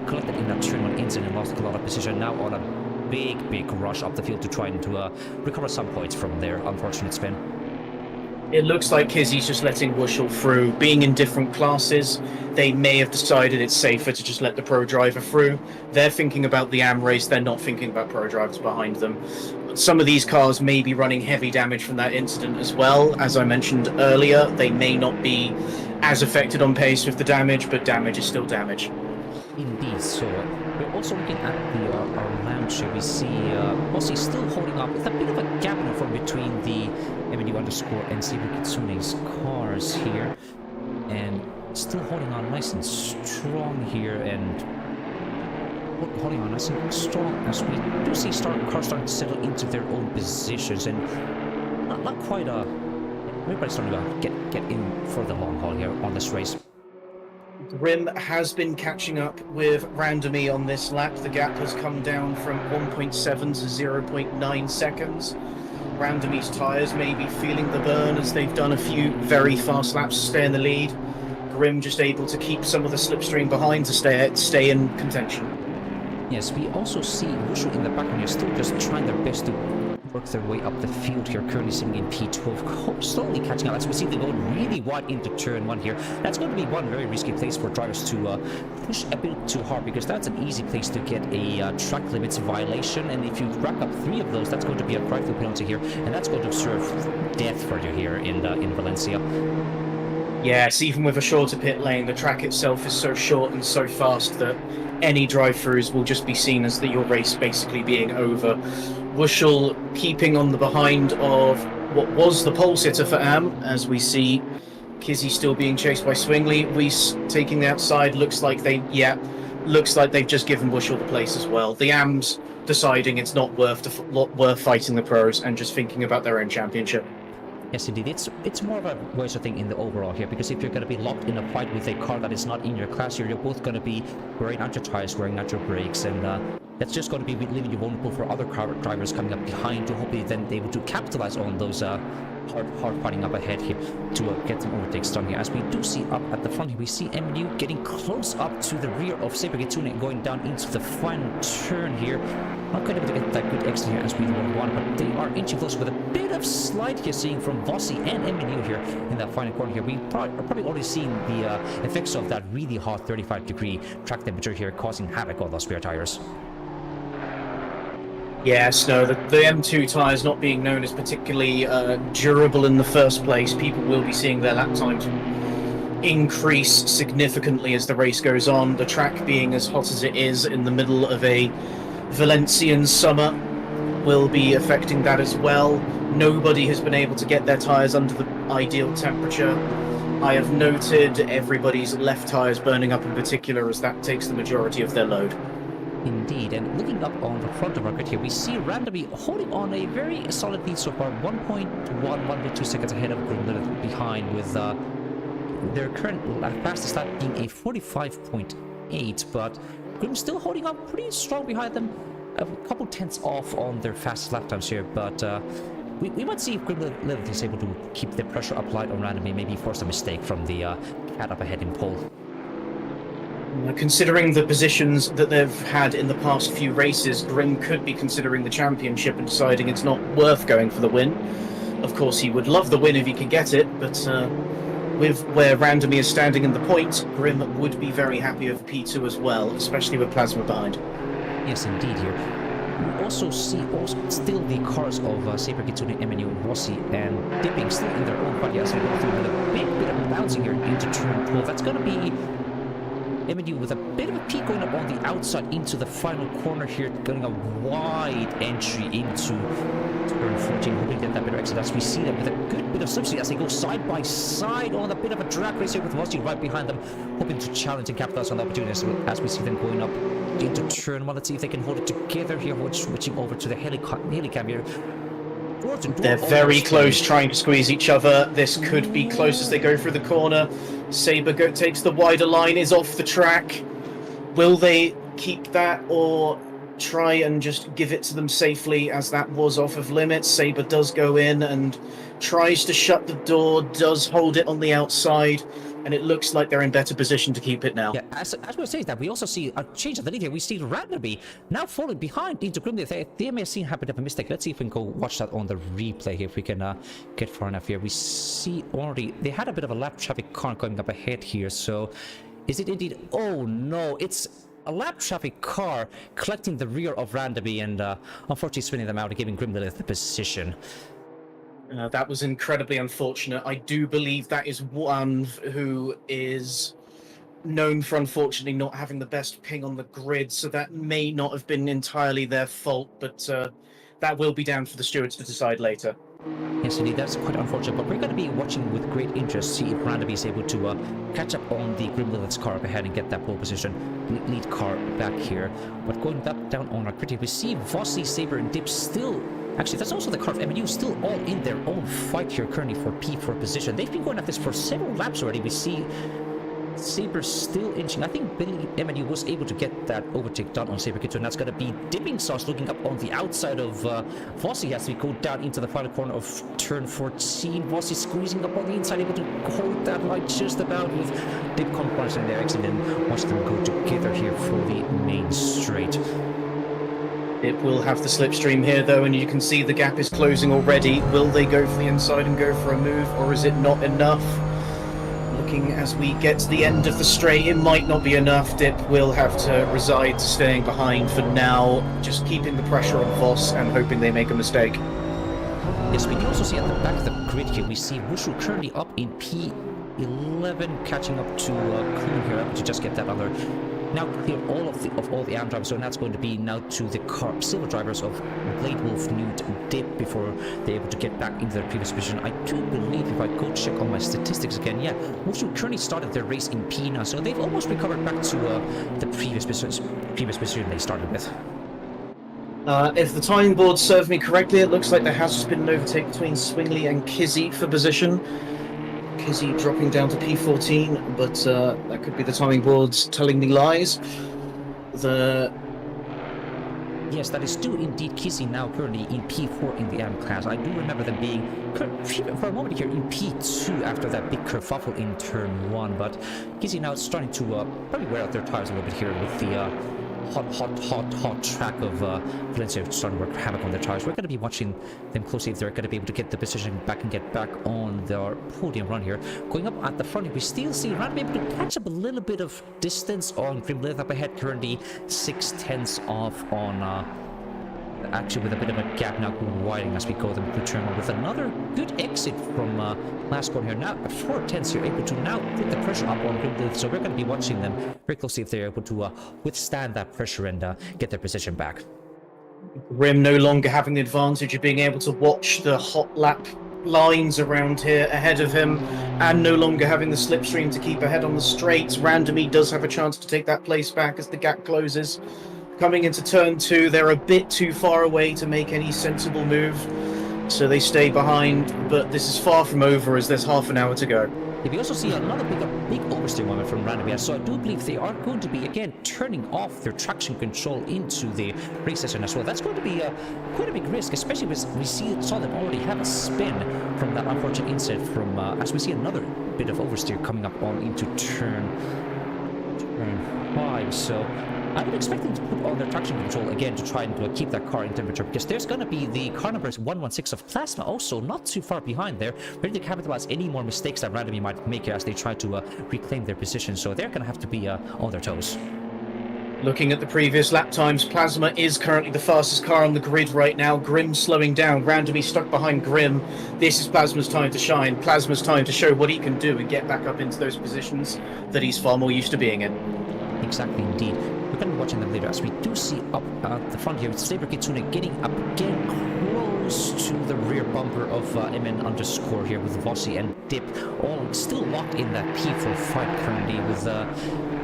Speaker 1: collected in that turn 1 incident and lost a lot of position. Now on a big rush up the field to try and to recover some points from their unfortunate spin.
Speaker 2: It looks like Kizzy's just letting Wushel through. Being in different classes, they may have decided it's safer to just let the pro driver through. They're thinking about the AM race, they're not thinking about pro drivers behind them. Some of these cars may be running heavy damage from that incident as well. As I mentioned earlier, they may not be as affected on pace with the damage, but damage is still damage.
Speaker 1: Indeed, so we're also looking at the our lounge here. We see Aussie still holding up with a bit of a gap in from between the MNU underscore and Saber Kitsune's cars here, and still holding on nice and strong here, and holding on nice and strong as we do see cars starting to settle into their own positions, and not quite everybody's starting to get in for the long haul here on this race.
Speaker 2: Grim has been catching up with Randomy on this lap. The gap has come down from 1.7 to 0.9 seconds. Randomy's tyres may be feeling the burn as they've done a few very fast laps to stay in the lead. Grim just able to keep some of the slipstream behind to stay in contention.
Speaker 1: Yes, we also see Wushu in the background here still just trying their best to work their way up the field here, currently sitting in P12, slowly catching up as we see them going really wide into turn 1 here. That's going to be one very risky place for drivers to push a bit too hard, because that's an easy place to get a track limits violation, and if you rack up 3 of those, that's going to be a drive-through penalty here, and that's going to serve death for you here in Valencia.
Speaker 2: Yes, even with a shorter pit lane, the track itself is so short and so fast that any drive-throughs will just be seen as your race basically being over. Wushel keeping on the behind of what was the pole sitter for Am, as we see Kizzy still being chased by Swingley. Reese taking the outside. Looks like they've just given Bushell the place as well. The Am's deciding it's not worth fighting the pros and just thinking about their own championship.
Speaker 1: Yes, indeed. It's more of a worse thing in the overall here, because if you're going to be locked in a fight with a car that is not in your class here, you're both going to be wearing out your tires, wearing out your brakes, and that's just going to be leaving you vulnerable for other car drivers coming up behind to hopefully then be able to capitalize on those hard fighting up ahead here to get some overtakes done here. As we do see up at the front here, we see MU getting close up to the rear of Saber Gitsune and going down into the final turn here. Not going to be able to get that good exit here as we want, but they are inching closer with a bit of slide here, seeing from Vossi and MU here in that final corner here. We are probably already seeing the effects of that really hot 35-degree track temperature here causing havoc on those spare tires.
Speaker 2: Yes, no, the M2 tyres not being known as particularly durable in the first place, people will be seeing their lap times increase significantly as the race goes on. The track being as hot as it is in the middle of a Valencian summer will be affecting that as well. Nobody has been able to get their tyres under the ideal temperature. I have noted everybody's left tyres burning up in particular, as that takes the majority of their load.
Speaker 1: Indeed, and looking up on the front of our grid here, we see Randomly holding on a very solid lead so far, 1.2 seconds ahead of Grim behind, with their current fastest lap being a 45.8, but Grim still holding up pretty strong behind them, a couple tenths off on their fastest lap times here, but we might see if Grim is able to keep the pressure applied on Randomly, maybe force a mistake from the cat up ahead in pole.
Speaker 2: Considering the positions that they've had in the past few races, Grim could be considering the championship and deciding it's not worth going for the win. Of course, he would love the win if he could get it, but with where Randomly is standing in the point, Grim would be very happy with P2 as well, especially with Plasma behind.
Speaker 1: Yes, indeed here. We also see still the cars of Saber Kitsune, Eminu, Rossi, and Dipping still in their own body as they go through with a big bit of bouncing here into turn 12. That's going to be MNU with a bit of a peak going up on the outside into the final corner here, getting a wide entry into turn 14, hoping to get that better exit as we see them with a good bit of slipstream as they go side by side on a bit of a drag race here with Rossi right behind them, hoping to challenge and capitalize on the opportunities as we see them going up into turn 1. Let's see if they can hold it together here. We're switching over to the helicam here.
Speaker 2: They're very close, trying to squeeze each other. This could be close as they go through the corner. Saber takes the wider line, is off the track. Will they keep that or try and just give it to them safely, as that was off of limits? Saber does go in and tries to shut the door, does hold it on the outside, and it looks like they're in better position to keep it now.
Speaker 1: Yeah, as we were saying that, we also see a change of the lead here. We see Randomly now falling behind into Grim. They may have seen a bit of a mistake. Let's see if we can go watch that on the replay here, if we can get far enough here. We see already they had a bit of a lap traffic car going up ahead here. So is it indeed? Oh no, it's a lap traffic car collecting the rear of Randomly and unfortunately spinning them out and giving Grim the position.
Speaker 2: That was incredibly unfortunate. I do believe that is one who is known for unfortunately not having the best ping on the grid, so that may not have been entirely their fault, but that will be down for the stewards to decide later.
Speaker 1: Yes, indeed, that's quite unfortunate, but we're going to be watching with great interest, see if Randomly is able to catch up on the Grimlilith's car up ahead and get that pole position lead car back here. But going down on our critic, we see Vossi, Saber, and Dip still. Actually, that's also the car of MNU still all in their own fight here currently for P4 position. They've been going at this for several laps already. We see Saber still inching. I think MNU was able to get that overtake done on Saber Kitsune, and that's going to be Dipping Sauce looking up on the outside of Vossi as we go down into the final corner of turn 14. Vossi squeezing up on the inside, able to hold that line just about with Dip compromising their exit and watch them go together here for the main straight.
Speaker 2: It will have the slipstream here though, and you can see the gap is closing already. Will they go for the inside and go for a move, or is it not enough? Looking as we get to the end of the straight, it might not be enough. Dip will have to reside to staying behind for now, just keeping the pressure on Voss and hoping they make a mistake.
Speaker 1: Yes, we can also see at the back of the grid here, we see Wushu currently up in P11, catching up to Kuhn here, able to just get that other now clear all the AM drivers, so that's going to be now to the silver drivers of Blade Wolf, Newt, Dip before they're able to get back into their previous position. I do believe if I go check on my statistics again, yeah, most of them currently started their race in P now, so they've almost recovered back to the previous position they started with.
Speaker 2: If the timing board serves me correctly, it looks like there has just been an overtake between Swingley and Kizzy for position. Kizzy dropping down to P14, but that could be the timing boards telling me lies.
Speaker 1: Yes, that is still indeed Kizzy now currently in P4 in the AM class. I do remember them being for a moment here in P2 after that big kerfuffle in turn 1, but Kizzy now starting to probably wear out their tires a little bit here with the hot track of Valencia starting to work havoc on their tires. We're going to be watching them closely if they're going to be able to get the position back and get back on their podium run here. Going up at the front, we still see Rand able to catch up a little bit of distance on Grimlith up ahead, currently 6/10 off on actually with a bit of a gap now widening as we go them through turn 1 with another good exit from last corner here. Now at 4/10 you're able to now put the pressure up on Grimlith, so we're going to be watching them very closely if they're able to withstand that pressure and get their position back.
Speaker 2: Grim no longer having the advantage of being able to watch the hot lap lines around here ahead of him, and no longer having the slipstream to keep ahead on the straights. Randomly does have a chance to take that place back as the gap closes. Coming into turn 2, they're a bit too far away to make any sensible move, so they stay behind, but this is far from over as there's half an hour to go.
Speaker 1: Yeah, we also see another big oversteer moment from Randomly, so I do believe they are going to be again turning off their traction control into the race session as well. That's going to be quite a big risk, especially as we saw them already have a spin from that unfortunate incident from as we see another bit of oversteer coming up on into turn 5. So I would expect them to put on their traction control again to try and keep that car in temperature, because there's going to be the car number 116 of Plasma also not too far behind there, ready to capitalize any more mistakes that Randomly might make as they try to reclaim their position. So they're going to have to be on their toes.
Speaker 2: Looking at the previous lap times, Plasma is currently the fastest car on the grid right now. Grim slowing down, Randomly stuck behind Grim. This is Plasma's time to shine. Plasma's time to show what he can do and get back up into those positions that he's far more used to being in.
Speaker 1: Exactly, indeed. We're going to be watching them later as we do see up at the front here with Saber Kitsune getting up again close to the rear bumper of MN underscore here with Vossi and Dip all still locked in that P4 fight currently with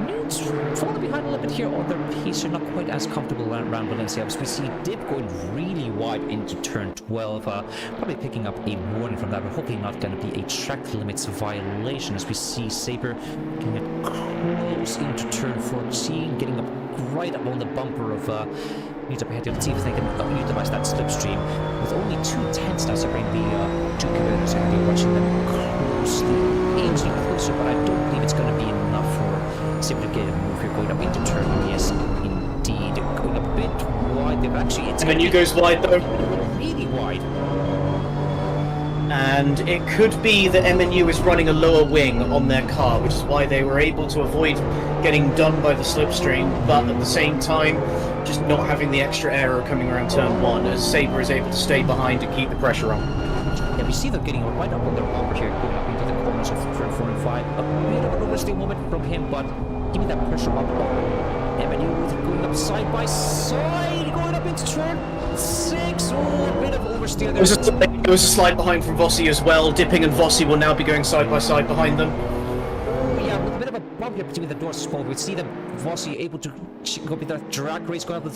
Speaker 1: Newts falling behind a little bit here on their pace. They're not quite as comfortable around Valencia as we see Dip going really wide into turn 12, probably picking up a warning from that, but hopefully not going to be a track limits violation as we see Saber getting it close into turn 14, getting up right up on the bumper of Newt up ahead. Let's see if they can utilize that slipstream with only 2/10 now separating the two competitors. I'm going to be watching them closely, inching closer, but I don't believe it's going to be enough for Saber to get a move here going up into turn. Yes, indeed, going a bit wide. They've actually it's
Speaker 2: MNU goes wide though,
Speaker 1: really wide.
Speaker 2: and it could be that MNU is running a lower wing on their car, which is why they were able to avoid getting done by the slipstream, but at the same time just not having the extra error coming around turn 1 as Saber is able to stay behind and keep the pressure on.
Speaker 1: Yeah, we see them getting right up on their bumper here, going up into the corners of turn 4 and 5. A bit of an oversteer moment from him, but giving that pressure up on MNU going up side by side, going up into turn 6. Oh, a bit of oversteer there.
Speaker 2: There was a slide behind from Vossi as well. Dipping and Vossi will now be going side by side behind them.
Speaker 1: Yeah, with a bit of a bump here between the doors small. We see them Vossi able to go with that drag race going up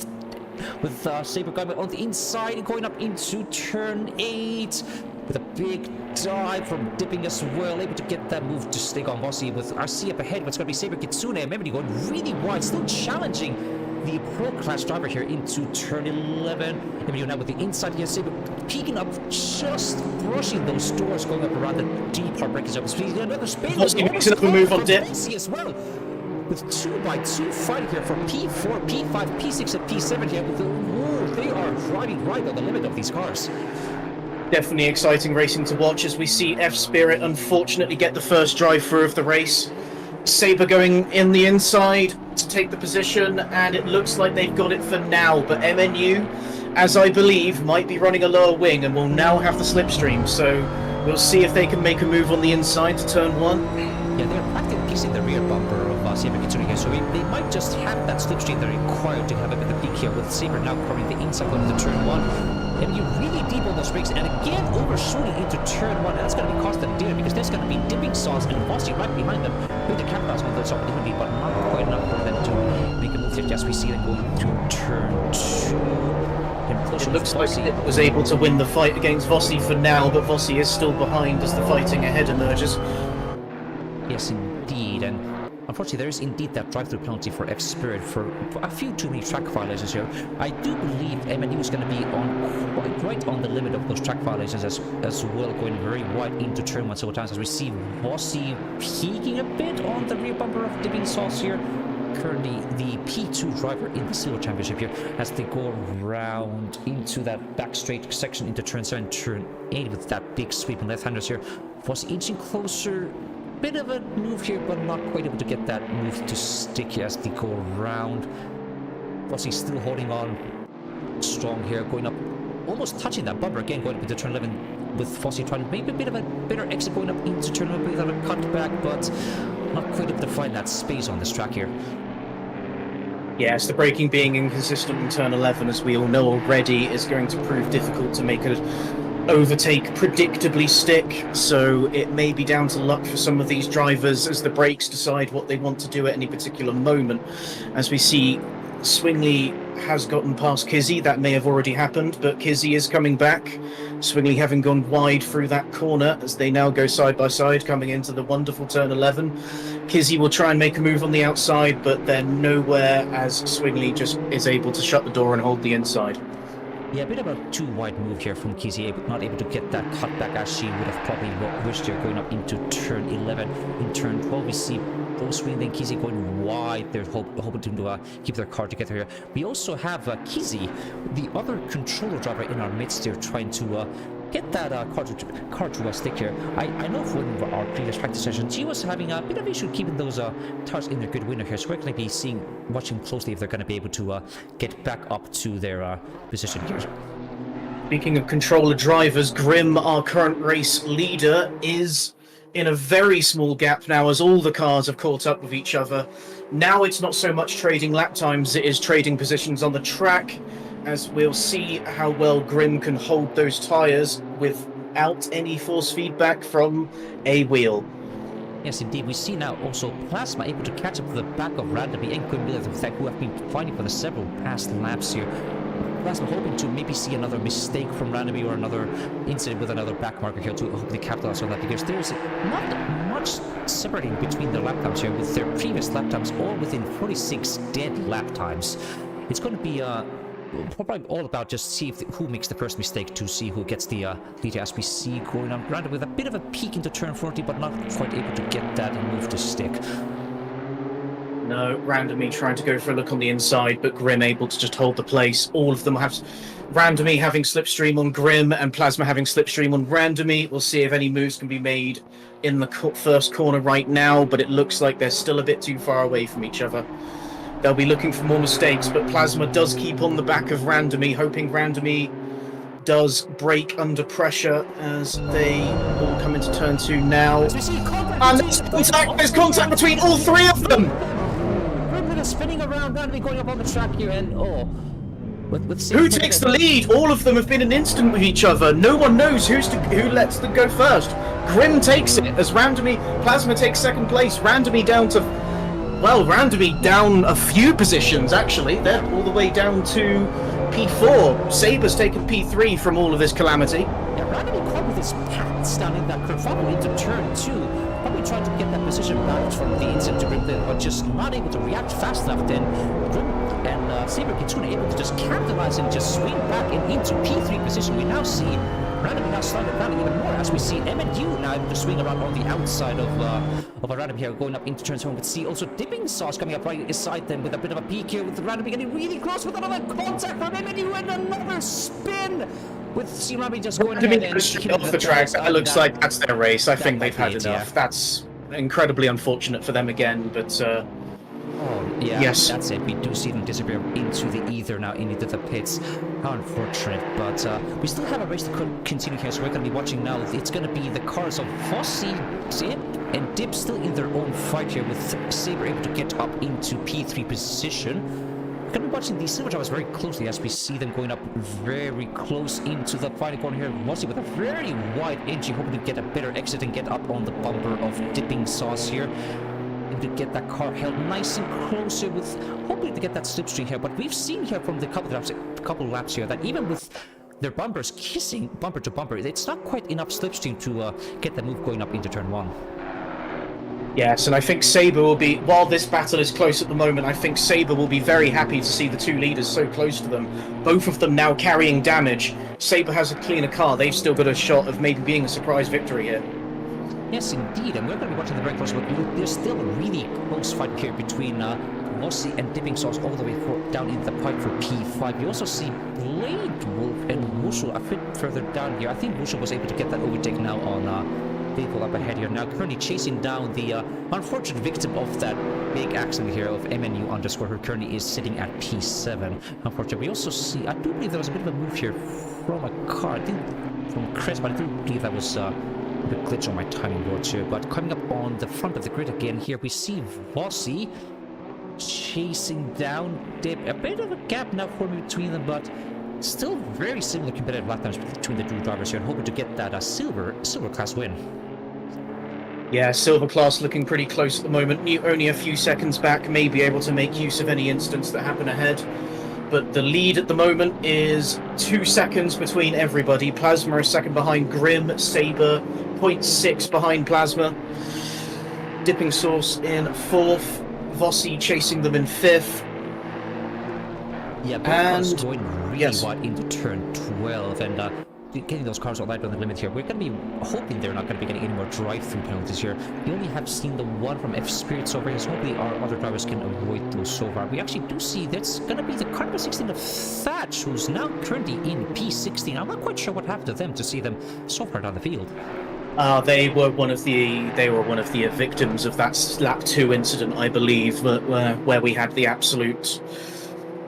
Speaker 1: with Saber going on the inside and going up into turn 8 with a big dive from Dipping as well, able to get that move to stick on Vossi with RC up ahead. It's going to be Saber Kitsune and Memody going really wide, still challenging the Pro Class driver here into turn 11. Memody now with the inside here, Saber peeking up, just brushing those doors going up around the deep hard breakage up. So he's got another spin.
Speaker 2: Vossi makes another move on Dip.
Speaker 1: As well. With 2x2 fight here for P4, P5, P6, and P7 here. They are driving right on the limit of these cars.
Speaker 2: Definitely exciting racing to watch as we see F-Spirit unfortunately get the first drive through of the race. Saber going in the inside to take the position, and it looks like they've got it for now, but MNU, as I believe, might be running a lower wing and will now have the slipstream, so we'll see if they can make a move on the inside to turn 1.
Speaker 1: Yeah, they're practically facing the rear bumper of Saber Kitsune here, so they might just have that slipstream they're required to have a bit of peak here, with Saber now covering the inside going into turn 1. And you really deep on those brakes, and again overshooting into turn 1. That's going to be cost them dear, because there's going to be dipping saws and Vossi right behind them with the capitals on those opportunity, but not quite enough for them to make a move here. As we see them going to turn 2.
Speaker 2: It looks like it was able to win the fight against Vossi for now, but Vossi is still behind as the fighting ahead emerges.
Speaker 1: Yes, indeed, and unfortunately there is indeed that drive-through penalty for F-Spirit for a few too many track violations here. I do believe MNU is going to be on right on the limit of those track violations as well, going very wide into turn 1 several times, as we see Vossi peaking a bit on the rear bumper of Dipping Sauce here. Currently the P2 driver in the Silver Championship here, as they go around into that back straight section into turn 7, turn 8 with that big sweeping left-handers here. Vossi inching closer. Bit of a move here, but not quite able to get that move to stick as they go around. Vossi still holding on strong here, going up, almost touching that bumper again, going up into turn 11 with Vossi trying to make a bit of a better exit going up into turn 11 without a cutback, but not quite able to find that space on this track here.
Speaker 2: Yes, the braking being inconsistent in turn 11, as we all know already, is going to prove difficult to make an overtake predictably stick, so it may be down to luck for some of these drivers as the brakes decide what they want to do at any particular moment. As we see, Swingley has gotten past Kizzy. That may have already happened, but Kizzy is coming back. Swingley having gone wide through that corner as they now go side by side coming into the wonderful turn 11. Kizzy will try and make a move on the outside, but they're nowhere as Swingley just is able to shut the door and hold the inside.
Speaker 1: Yeah, a bit of a too wide move here from Kizzy, not able to get that cutback as she would have probably wished here, going up into turn 11. In turn 12 we see both Swingley and Kizzy going wide. They're hoping to keep their car together here. We also have Kizzy, the other controller driver in our midst here, trying to get that car to stick here. I know from our previous practice sessions he was having a bit of issue keeping those tires in their good window here, so we're going to be watching closely if they're going to be able to get back up to their position here.
Speaker 2: Speaking of controller drivers, Grim, our current race leader, is in a very small gap now as all the cars have caught up with each other. Now it's not so much trading lap times, it is trading positions on the track, as we'll see how well Grim can hold those tyres without any force feedback from a wheel.
Speaker 1: Yes, indeed. We see now also Plasma able to catch up to the back of Randomly and Quinn Miller, who have been fighting for the several past laps here. Plasma hoping to maybe see another mistake from Randomly or another incident with another back marker here to hopefully capitalize on that, because there's not much separating between their lap times here, with their previous lap times all within 46 dead lap times. It's going to be probably all about just see who makes the first mistake to see who gets the lead, as we see going on Random with a bit of a peek into turn 40, but not quite able to get that move to stick.
Speaker 2: No, Randomly trying to go for a look on the inside, but Grim able to just hold the place. All of them have Randomly having slipstream on Grim and Plasma having slipstream on Randomly. We'll see if any moves can be made in the first corner right now, but it looks like they're still a bit too far away from each other. They'll be looking for more mistakes, but Plasma does keep on the back of Randomly, hoping Randomly does break under pressure as they all come into turn 2 now. And there's contact between all three of them!
Speaker 1: Grim spinning around, Randomly going up on the track here, and
Speaker 2: who takes the lead? All of them have been an instant with each other. No one knows who lets them go first. Grim takes it as Plasma takes second place. Randomly down a few positions, actually. They're all the way down to P4. Saber's taken P3 from all of this calamity.
Speaker 1: Yeah, Randomly caught with his pants down in that kerfuffle into turn 2. Probably trying to get that position back from the incident to Grim, but just not able to react fast enough. Then Grim and Saber Kitsune able to just capitalize and just swing back and into P3 position. We now see Randomly now sliding down even more, as we see MNU now able to swing around on the outside of a Random here, going up into turn 1. We see also Dipping Sauce coming up right beside them with a bit of a peek here with Randomly getting really close with another contact from MNU and another spin with Randomly just going ahead and
Speaker 2: off the track. It looks like that's their race. I think they've had enough. Yeah. That's incredibly unfortunate for them again, but
Speaker 1: Oh, yeah,
Speaker 2: Yes.
Speaker 1: that's it. We do see them disappear into the ether now, into the pits. How unfortunate, but we still have a race to continue here, so we're going to be watching now. It's going to be the cars of Vossi, Dip, and Dip still in their own fight here, with Saber able to get up into P3 position. We're going to be watching the silver drivers very closely as we see them going up very close into the final corner here. Vossi with a very wide entry, hoping to get a better exit and get up on the bumper of Dipping Sauce here. And to get that car held nice and closer, with hoping to get that slipstream here. But we've seen here from the couple laps here that even with their bumpers kissing bumper to bumper, it's not quite enough slipstream to get the move going up into turn 1.
Speaker 2: Yes, and I think Saber will be, while this battle is close at the moment, I think Saber will be very happy to see the two leaders so close to them. Both of them now carrying damage. Saber has a cleaner car. They've still got a shot of maybe being a surprise victory here.
Speaker 1: Yes, indeed, and we're going to be watching the very close, but there's still a really close fight here between Vossi and Dipping Sauce all the way down in the pipe for P5. You also see Blade Wolf and Wushu a bit further down here. I think Wushu was able to get that overtake now on vehicle up ahead here. Now currently chasing down the unfortunate victim of that big accident here of MNU underscore, who currently is sitting at P7. Unfortunately, we also see, I do believe there was a bit of a move here from a car, I think from Chris, but I do believe that was a glitch on my timing board here. But coming up on the front of the grid again here, we see Vossi chasing down Dip. A bit of a gap now forming between them, but still very similar competitive lap times between the two drivers here, and hoping to get that silver class win.
Speaker 2: Yeah, Silver Class looking pretty close at the moment. Only a few seconds back, may be able to make use of any instance that happen ahead. But the lead at the moment is 2 seconds between everybody. Plasma is second behind Grim, Saber 0.6 behind Plasma. Dipping Sauce in fourth, Vossi chasing them in fifth.
Speaker 1: Yeah, both cars going really
Speaker 2: yes,
Speaker 1: wide into turn 12, and getting those cars all right on the limit here. We're going to be hoping they're not going to be getting any more drive-through penalties here. We only have seen the one from F-Spirit so far here, so hopefully our other drivers can avoid those so far. We actually do see that's going to be the car number 16 of Thatch, who's now currently in P16. I'm not quite sure what happened to them to see them so far down the field.
Speaker 2: They were one of the victims of that lap 2 incident, I believe, where we had the absolute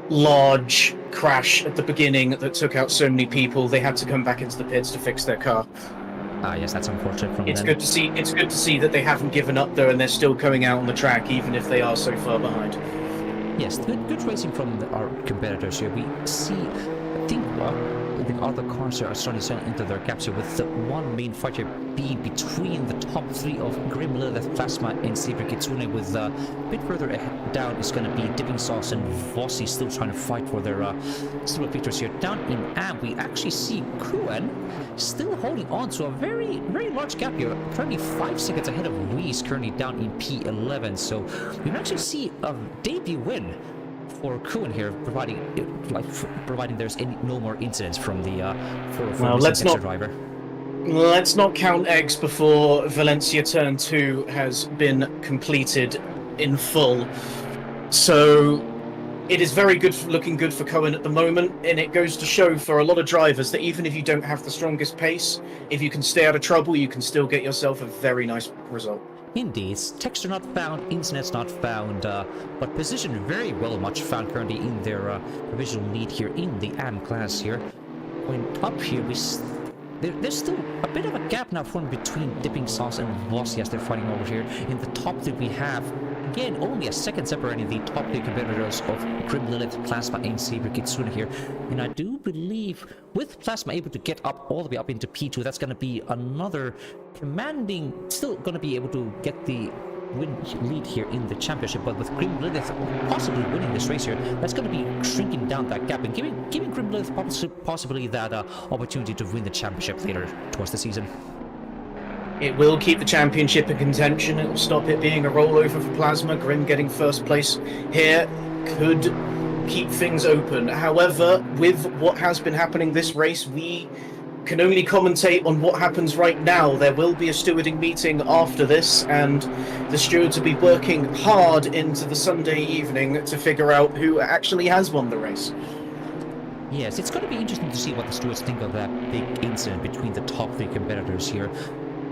Speaker 2: large crash at the beginning that took out so many people. They had to come back into the pits to fix their car.
Speaker 1: Ah, yes, that's unfortunate from them.
Speaker 2: It's good to see that they haven't given up though, and they're still coming out on the track, even if they are so far behind.
Speaker 1: Yes, good racing from our competitors here. We see, I think, the other cars here are starting to sell into their gaps here, with the one main fight here being between the top 3 of Grim, Lilith, Plasma, and Saber Kitsune, with a bit further down is going to be Dipping Sauce and Vossi still trying to fight for their silver victories here. Down in AM, we actually see Kruan still holding on to a very, very large gap here, currently 5 seconds ahead of Reese, currently down in P11, so we can actually see a debut win for Kuhn here, providing there's no more incidents from the driver.
Speaker 2: Let's not count eggs before Valencia turn 2 has been completed in full. So it is very good, looking good for Cohen at the moment, and it goes to show for a lot of drivers that even if you don't have the strongest pace, if you can stay out of trouble, you can still get yourself a very nice result.
Speaker 1: Indeed, texture not found, incidents not found, but position very well much found currently in their provisional lead here in the AM class here. Going up here, there's still a bit of a gap now formed between Dipping Sauce and Vossi as they're fighting over here. In the top 3 we have, again, only a second separating the top 3 competitors of Grim, Lilith, Plasma, and Saber Kitsune here. And I do believe with Plasma able to get up all the way up into P2, that's going to be another commanding, still going to be able to get the lead here in the championship, but with Grim Lilith possibly winning this race here, that's going to be shrinking down that gap and giving Grim Lilith possibly that opportunity to win the championship later towards the season.
Speaker 2: It will keep the championship in contention. It will stop it being a rollover for Plasma. Grim getting first place here could keep things open. However, with what has been happening this race, we can only commentate on what happens right now. There will be a stewarding meeting after this, and the stewards will be working hard into the Sunday evening to figure out who actually has won the race.
Speaker 1: Yes, it's going to be interesting to see what the stewards think of that big incident between the top 3 competitors here.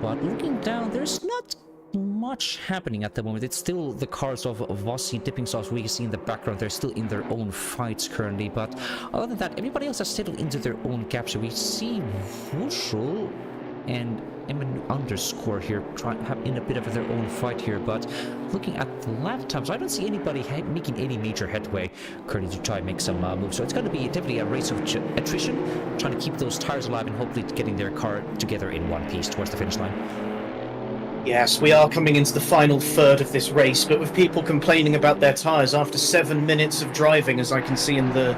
Speaker 1: But looking down, there's not much happening at the moment. It's still the cars of Vossi, Dipping Sauce, we see in the background. They're still in their own fights currently, but other than that, everybody else has settled into their own gaps. So we see Wushel and underscore here in a bit of their own fight here, but looking at the lap times, I don't see anybody making any major headway currently to try and make some moves. So it's going to be definitely a race of attrition, trying to keep those tires alive and hopefully getting their car together in one piece towards the finish line.
Speaker 2: Yes, we are coming into the final third of this race, but with people complaining about their tyres after 7 minutes of driving, as I can see in the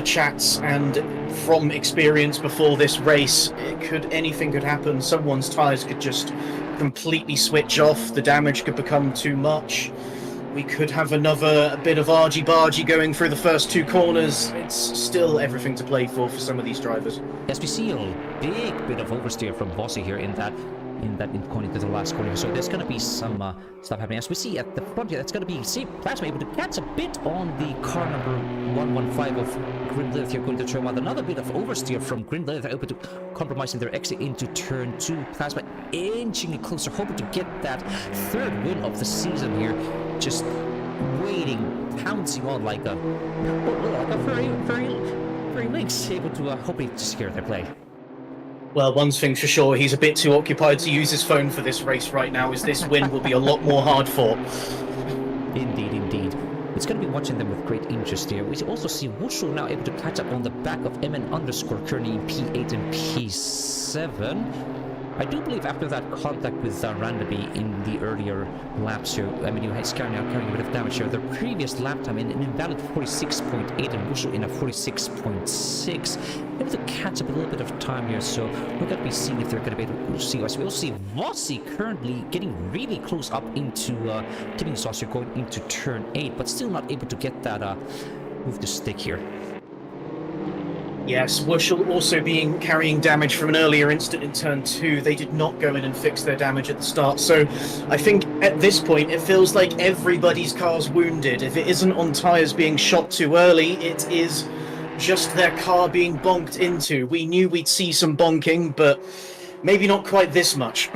Speaker 2: chats, and from experience before this race, anything could happen. Someone's tyres could just completely switch off, the damage could become too much. We could have another bit of argy-bargy going through the first two corners. It's still everything to play for some of these drivers.
Speaker 1: Yes, we see a big bit of oversteer from Vossi here in going into the last corner. So there's going to be some stuff happening. As we see at the front here, that's going to be Plasma able to catch a bit on the car number 115 of Grimlith here going to turn 1. Another bit of oversteer from Grimlith, able to compromising their exit into turn 2. Plasma inching it closer, hoping to get that third win of the season here. Just waiting, pouncing on like a very lynx, able to hopefully secure their play.
Speaker 2: Well, one thing's for sure, he's a bit too occupied to use his phone for this race right now, as this win will be a lot more hard fought.
Speaker 1: Indeed, indeed. It's going to be watching them with great interest here. We also see Wushu now able to catch up on the back of MN underscore currently in P8 and P7. I do believe after that contact with Randaby in the earlier laps here, MNU is carrying a bit of damage here. Their previous lap time in an invalid 46.8 and Wushu in a 46.6. Able to catch up a little bit of time here, so we're going to be seeing if they're going to be able to see us. We also see Vossi currently getting really close up into Tipping Sauce here, going into turn 8, but still not able to get that move to stick here.
Speaker 2: Yes, Wushel also carrying damage from an earlier incident in turn 2. They did not go in and fix their damage at the start. So I think at this point it feels like everybody's car's wounded. If it isn't on tyres being shot too early, it is just their car being bonked into. We knew we'd see some bonking, but maybe not quite this much.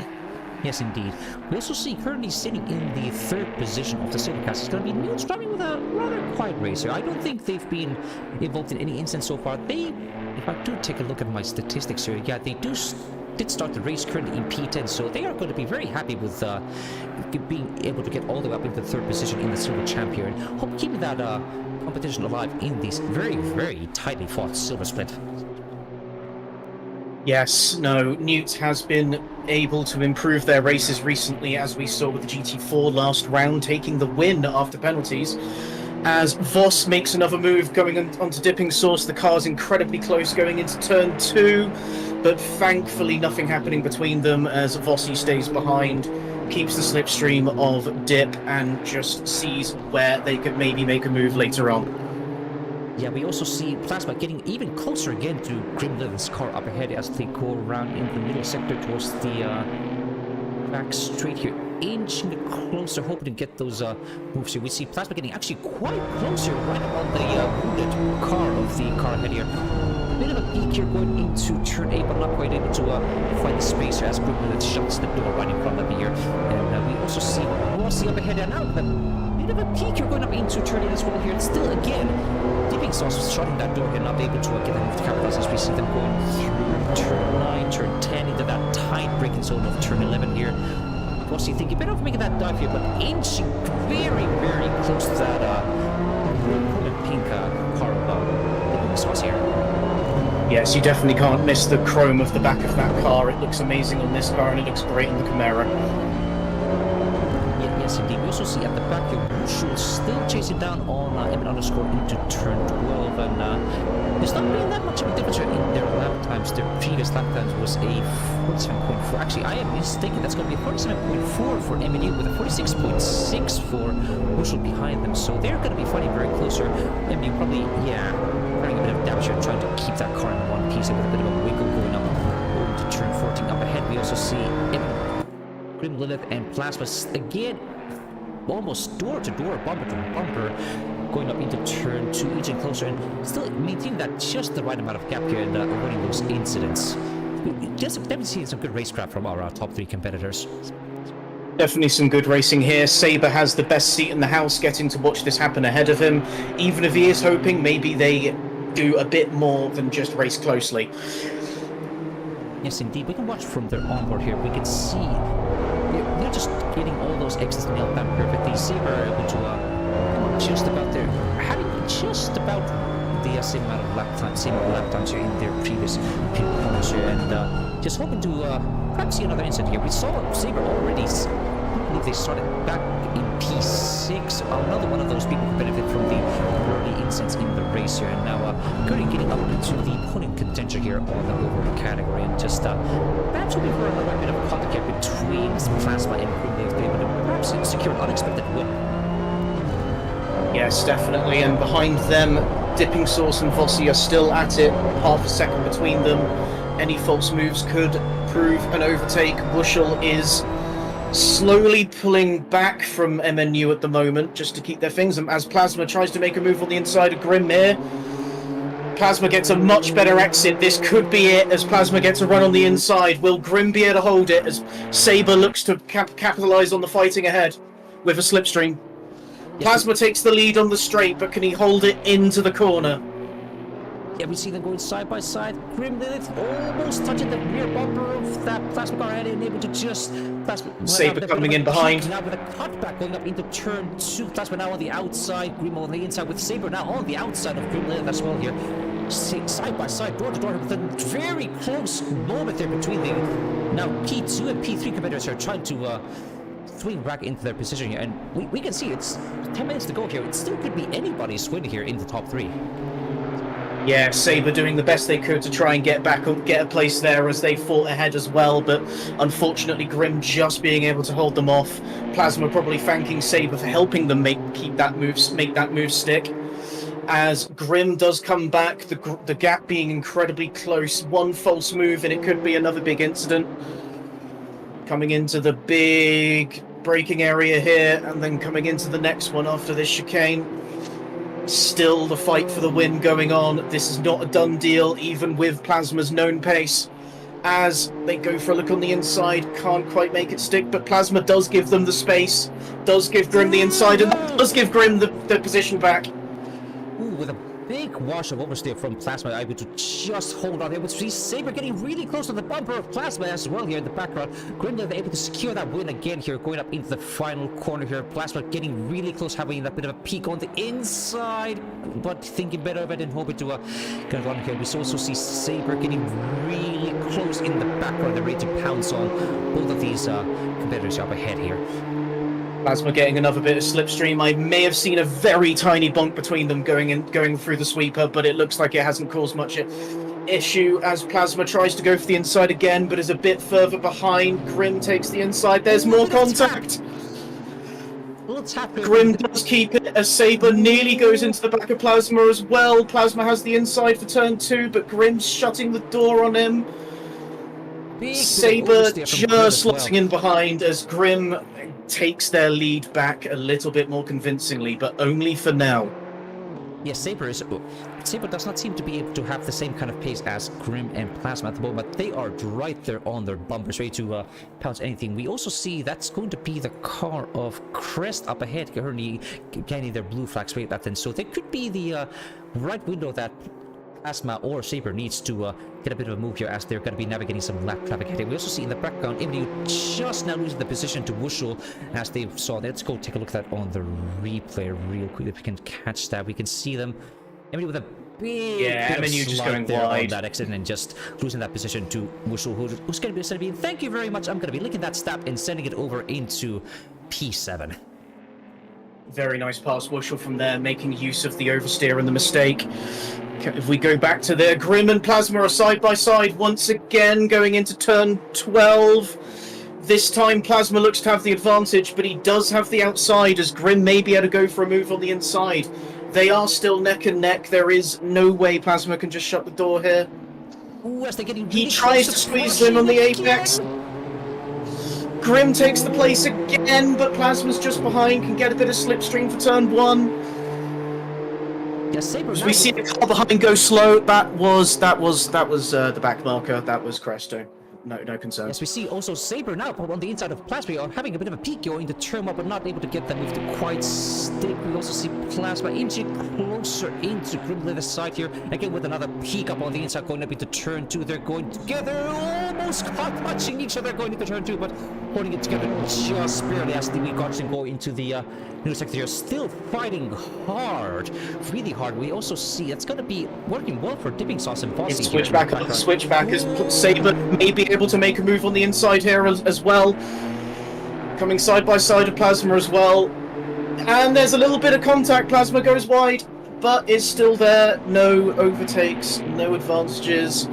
Speaker 1: Yes, indeed. We also see currently sitting in the third position of the Silvercast. It's going to be Newt driving with a rather quiet racer. I don't think they've been involved in any incidents so far. If I do take a look at my statistics here, yeah, they did start the race currently in P10, so they are going to be very happy with being able to get all the way up into the third position in the Silver Champion. And hope keeping that competition alive in this very, very tightly fought Silver Split.
Speaker 2: Yes, no, Newt has been able to improve their races recently, as we saw with the GT4 last round, taking the win after penalties. As Voss makes another move going onto Dipping Sauce, the car's incredibly close going into turn 2, but thankfully nothing happening between them as Vossi stays behind, keeps the slipstream of Dip, and just sees where they could maybe make a move later on.
Speaker 1: Yeah, we also see Plasma getting even closer again to Grimlith's car up ahead as they go around in the middle sector towards the back straight here, inching closer, hoping to get those moves here. We see Plasma getting actually quite close here, right on the wounded car of the car ahead here. A bit of a peak here going into turn 8, but not quite able to find the space here as Grimlith shuts the door right in front of them here. And we also see Rossi up ahead here now. Bit of a peak here going up into turn 8 as well here. And still again, Dipping Sauce shutting that door here, not able to get them to capitalize as we see them going through turn 9, turn 10 into that tight braking zone of turn 11 here. Rossi thinking better of making that dive here, but inching very, very close to that pink car of Dipping Sauce here.
Speaker 2: Yes, you definitely can't miss the chrome of the back of that car. It looks amazing on this car and it looks great on the Camaro.
Speaker 1: Yes, indeed. We also see at the back here, Wushu still chasing down on MN underscore into turn 12, and there's not been that much of a difference in their lap times. Their previous lap times was a 47.4. Actually, I am mistaken. That's going to be a 47.4 for MNU with a 46.6 for Wushu behind them. So they're going to be fighting very closer. MNU probably, running a bit of damage here, trying to keep that car in one piece with a bit of a wiggle going up into turn 14. Up ahead, we also see Grim Lilith and Plasma again, almost door-to-door, bumper-to-bumper, going up into turn 2, inching closer, and still maintaining that just the right amount of gap here and avoiding those incidents. Just definitely seeing some good racecraft from our top 3 competitors.
Speaker 2: Definitely some good racing here. Saber has the best seat in the house, getting to watch this happen ahead of him. Even if he is hoping maybe they do a bit more than just race closely.
Speaker 1: Yes, indeed. We can watch from their onboard here. We can see they're just getting all those exits nailed down perfectly. Saber are able to just about there, having just about the same amount of lap times here in their previous corners here, and just hoping to perhaps see another incident here. We saw Saber already. I believe they started back in P6. Another one of those people who benefit from the early incidents in the race here, and now currently getting up into the podium contention here on the overall category, and just perhaps hoping for another bit of contact here between Plasma and Grim if they would perhaps secure an unexpected win.
Speaker 2: Yes, definitely, and behind them, Dipping Sauce and Vossi are still at it, half a second between them. Any false moves could prove an overtake. Bushel is slowly pulling back from MNU at the moment, just to keep their things, and as Plasma tries to make a move on the inside of Grim here. Plasma gets a much better exit. This could be it, as Plasma gets a run on the inside. Will Grim be able to hold it, as Saber looks to capitalise on the fighting ahead with a slipstream? Plasma takes the lead on the straight, but can he hold it into the corner?
Speaker 1: Yeah, we see them going side by side. Grim Lilith almost touching the rear bumper of that Plasma car and able to just...
Speaker 2: Saber coming in behind.
Speaker 1: Now with a cutback going up into turn 2. Plasma now on the outside, Grim on the inside, with Saber now on the outside of Grim Lilith as well here. Side by side, door to door, with a very close moment there between the now P2 and P3 competitors are trying to swing back into their position here, and we can see it's 10 minutes to go here. It still could be anybody's win here in the top 3.
Speaker 2: Yeah, Saber doing the best they could to try and get back up, get a place there as they fought ahead as well, but unfortunately Grim just being able to hold them off. Plasma probably thanking Saber for helping them make that move stick. As Grim does come back, the gap being incredibly close. One false move and it could be another big incident. Coming into the big braking area here, and then coming into the next one after this chicane. Still the fight for the win going on. This is not a done deal, even with Plasma's known pace. As they go for a look on the inside, can't quite make it stick, but Plasma does give them the space, does give Grim the inside, and does give Grim the position back.
Speaker 1: Ooh, with a big wash of oversteer from Plasma, able to just hold on there. We see Saber getting really close to the bumper of Plasma as well here in the background. Grimdale able to secure that win again here, going up into the final corner here. Plasma getting really close, having that bit of a peek on the inside, but thinking better of it and hoping to get it on here. We also see Saber getting really close in the background. They're ready to pounce on both of these competitors up ahead here.
Speaker 2: Plasma getting another bit of slipstream. I may have seen a very tiny bonk between them going through the sweeper, but it looks like it hasn't caused much issue as Plasma tries to go for the inside again, but is a bit further behind. Grim takes the inside. There's more contact. Grim does keep it as Saber nearly goes into the back of Plasma as well. Plasma has the inside for turn 2, but Grim's shutting the door on him. Saber just slotting in behind as Grim takes their lead back a little bit more convincingly, but only for now.
Speaker 1: Yes, Saber does not seem to be able to have the same kind of pace as Grim and Plasma at the moment. They are right there on their bumpers, ready to pounce anything. We also see that's going to be the car of Crest up ahead, currently getting their blue flags right at them. So there could be the right window that Plasma or Saber needs to get a bit of a move here as they're going to be navigating some lap traffic ahead. We also see in the background MDU just now losing the position to Wushel as they saw. Let's go take a look at that on the replay real quick if we can catch that. We can see them MDU with a big
Speaker 2: MNU just going wide
Speaker 1: on that exit and just losing that position to Wushel, who's going to be thank you very much. I'm going to be linking that stat and sending it over into P7.
Speaker 2: Very nice pass, Wushel from there, making use of the oversteer and the mistake. If we go back to there, Grim and Plasma are side by side once again, going into turn 12. This time Plasma looks to have the advantage, but he does have the outside as Grim may be able to go for a move on the inside. They are still neck and neck. There is no way Plasma can just shut the door here.
Speaker 1: Ooh, as they're getting
Speaker 2: he tries to squeeze him on the apex. Grim takes the place again, but Plasma's just behind, can get a bit of slipstream for turn 1.
Speaker 1: Yes,
Speaker 2: as we see the car behind go slow, that was the back marker, that was Cresto. no concern.
Speaker 1: Yes, we see also Saber now on the inside of Plasma are having a bit of a peek going into turn one, but not able to get that move to quite stick. We also see Plasma inching closer into Grimlether's side here, again with another peek up on the inside going up into turn two. They're going together, almost touching each other going into turn two, but holding it together just barely as we got to go into the new sector here. Still fighting hard, really hard. We also see it's going to be working well for Dipping Sauce and Bossy.
Speaker 2: Switchback is Saber may be able to make a move on the inside here as well. Coming side by side of Plasma as well. And there's a little bit of contact. Plasma goes wide, but is still there. No overtakes, no advantages.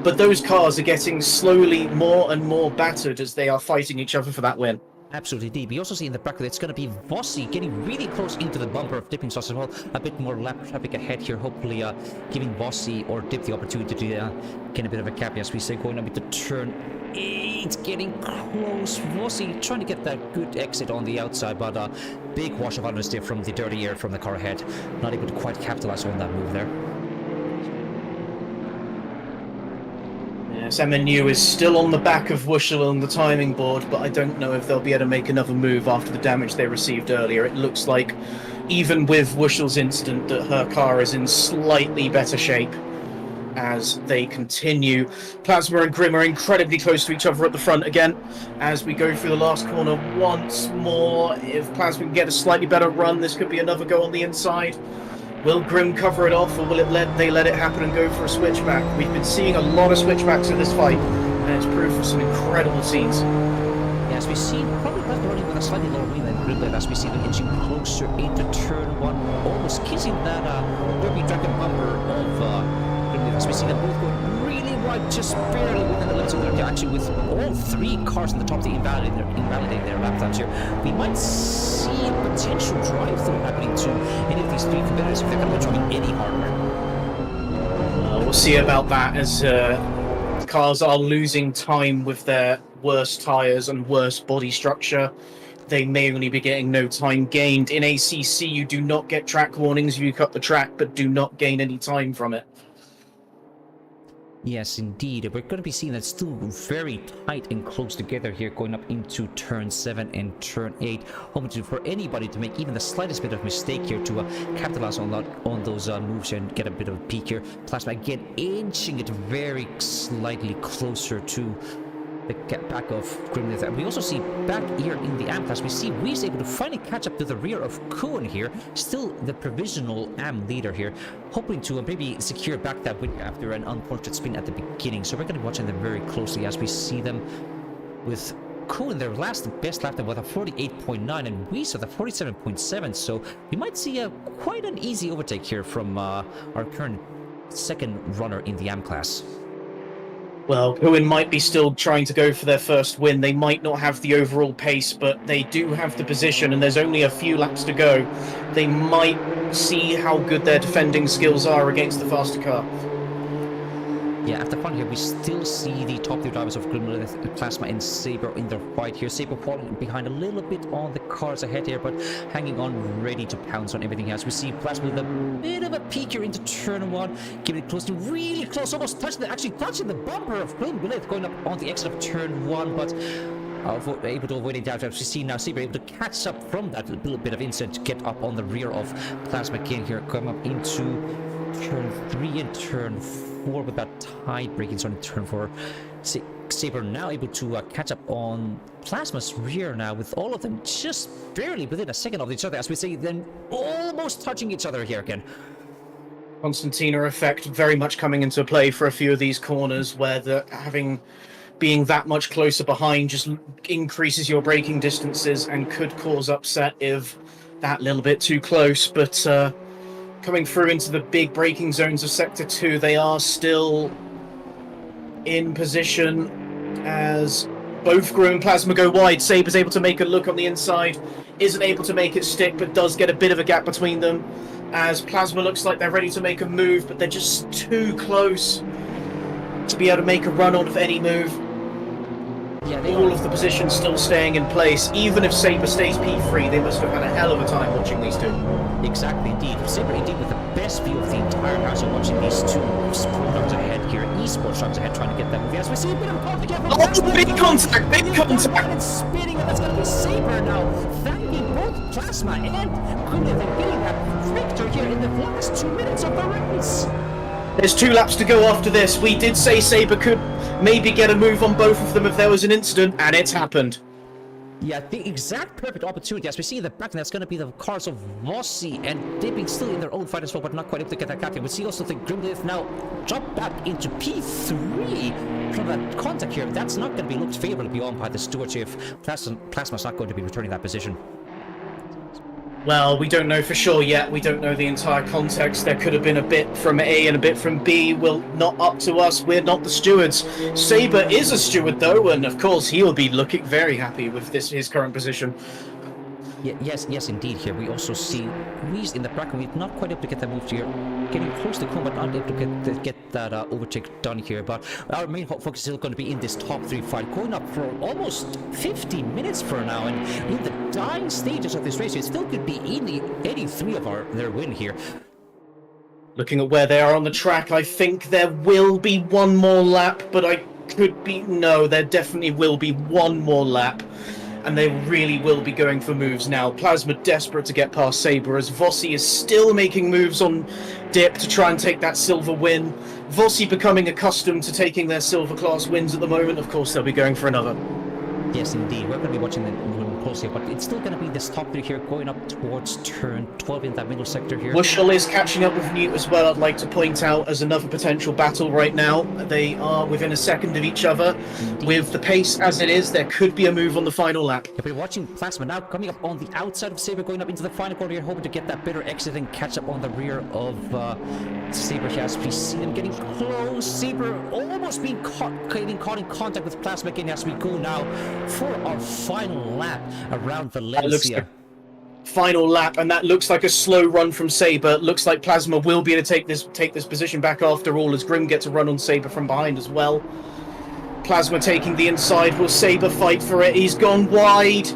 Speaker 2: But those cars are getting slowly more and more battered as they are fighting each other for that win.
Speaker 1: Absolutely indeed. We also see in the bracket it's going to be Vossi getting really close into the bumper of Dipping Sauce as well. A bit more lap traffic ahead here, hopefully giving Vossi or Dip the opportunity to get a bit of a cap, as we say, going up into turn 8, getting close. Vossi trying to get that good exit on the outside, but big wash of understeer from the dirty air from the car ahead. Not able to quite capitalize on that move there.
Speaker 2: Yes, MNU is still on the back of Wushel on the timing board, but I don't know if they'll be able to make another move after the damage they received earlier. It looks like, even with Wushel's incident, that her car is in slightly better shape as they continue. Plasma and Grim are incredibly close to each other at the front again as we go through the last corner once more. If Plasma can get a slightly better run, this could be another go on the inside. Will Grim cover it off, or will they let it happen and go for a switchback? We've been seeing a lot of switchbacks in this fight, and it's proved for some incredible scenes.
Speaker 1: As we see, probably Plasma running with a slightly lower wheel than Grimlet, as we see them inching closer into turn one, almost kissing that Derby Dragon bumper of Grimlet, as we see them both going really wide, just barely within the limits of their actually with all three cars on the top to invalidate their lap times here. We might see a potential drive-through happening to any of these three competitors if they're going to be driving any harder.
Speaker 2: We'll see about that as cars are losing time with their worse tyres and worse body structure. They may only be getting no time gained. In ACC, you do not get track warnings if you cut the track, but do not gain any time from it.
Speaker 1: Yes, indeed. We're going to be seeing that still very tight and close together here, going up into turn 7 and turn 8. Hoping for anybody to make even the slightest bit of mistake here to capitalize on those moves and get a bit of a peak here. Plasma again inching it very slightly closer to the back of Grimlet. We also see back here in the AM class, we see Weeze able to finally catch up to the rear of Kuhn here, still the provisional AM leader here, hoping to maybe secure back that win after an unfortunate spin at the beginning. So we're going to be watching them very closely as we see them with Kuhn their best lap time with a 48.9 and Weeze with a 47.7. So we might see quite an easy overtake here from our current second runner in the AM class.
Speaker 2: Well, Kuhn might be still trying to go for their first win. They might not have the overall pace, but they do have the position, and there's only a few laps to go. They might see how good their defending skills are against the faster car.
Speaker 1: Yeah, at the front here, we still see the top 3 drivers of Grimlet, Plasma and Saber in their fight here. Saber falling behind a little bit on the cars ahead here, but hanging on, ready to pounce on everything else. We see Plasma with a bit of a peek here into turn 1, getting close to really close, almost touching the bumper of Grimlet going up on the exit of turn 1, but able to avoid any damage. We see now Saber able to catch up from that little bit of incident to get up on the rear of Plasma again here, coming up into turn 3 and turn 4 with that tight braking zone in turn 4. Saber now able to catch up on Plasma's rear now, with all of them just barely within a second of each other, as we see them almost touching each other here again.
Speaker 2: Constantina effect very much coming into play for a few of these corners, where being that much closer behind just increases your braking distances and could cause upset if that little bit too close. But coming through into the big braking zones of Sector 2, they are still in position as both Gru and Plasma go wide. Saber's able to make a look on the inside, isn't able to make it stick, but does get a bit of a gap between them, as Plasma looks like they're ready to make a move, but they're just too close to be able to make a run on of any move.
Speaker 1: Yeah, they
Speaker 2: all
Speaker 1: are.
Speaker 2: of the positions still staying in place. Even if Saber stays P3, they must have had a hell of a time watching these two.
Speaker 1: Exactly, indeed. Saber indeed with the best view of the entire house and watching these two programs ahead here, esports drums ahead trying to get that movie. As we see a bit of contact here from
Speaker 2: Oh, big contact, big contact!
Speaker 1: And spinning, and that's going to be Saber now, thanking both Plasma and Quinlan and getting that victor here in the last 2 minutes of the race.
Speaker 2: There's 2 laps to go after this. We did say Saber could maybe get a move on both of them if there was an incident, and it's happened.
Speaker 1: Yeah, the exact perfect opportunity. As we see in the back, that's going to be the cars of Vossi and Dipping still in their own fight as well, but not quite able to get that gap here. We see also the Grimlith now drop back into P3 from that contact here. That's not going to be looked favorably on by the stewards here if Plasma's not going to be returning that position.
Speaker 2: Well, we don't know for sure yet. We don't know the entire context. There could have been a bit from A and a bit from B. Well, not up to us. We're not the stewards. Saber is a steward, though, and of course he'll be looking very happy with his current position.
Speaker 1: Yeah, yes, indeed. Here we also see Reese in the back, and we're not quite able to get that move here. Getting close to Cone, but not able to get that overtake done here. But our main focus is still going to be in this top 3 fight, going up for almost 50 minutes for now, and in the dying stages of this race, it still could be any 3 of their win here.
Speaker 2: Looking at where they are on the track, I think there will be one more lap, but there definitely will be one more lap. And they really will be going for moves now. Plasma desperate to get past Saber as Vossi is still making moves on Dip to try and take that silver win. Vossi becoming accustomed to taking their silver class wins at the moment. Of course, they'll be going for another.
Speaker 1: Yes, indeed. We're going to be watching them closely, but it's still going to be this top 3 here going up towards turn 12 in that middle sector here.
Speaker 2: Wushel is catching up with Newt as well, I'd like to point out, as another potential battle right now. They are within a second of each other.
Speaker 1: Indeed.
Speaker 2: With the pace as it is, there could be a move on the final lap.
Speaker 1: Yeah, we're watching Plasma now coming up on the outside of Saber, going up into the final corner here, hoping to get that bitter exit and catch up on the rear of Saber here. As we see them getting close, Saber almost being caught in contact with Plasma again as we go now for our final lap around Valencia.
Speaker 2: Final lap, and that looks like a slow run from Saber. Looks like Plasma will be able to take this position back after all, as Grim gets a run on Saber from behind as well. Plasma taking the inside. Will Saber fight for it? He's gone wide.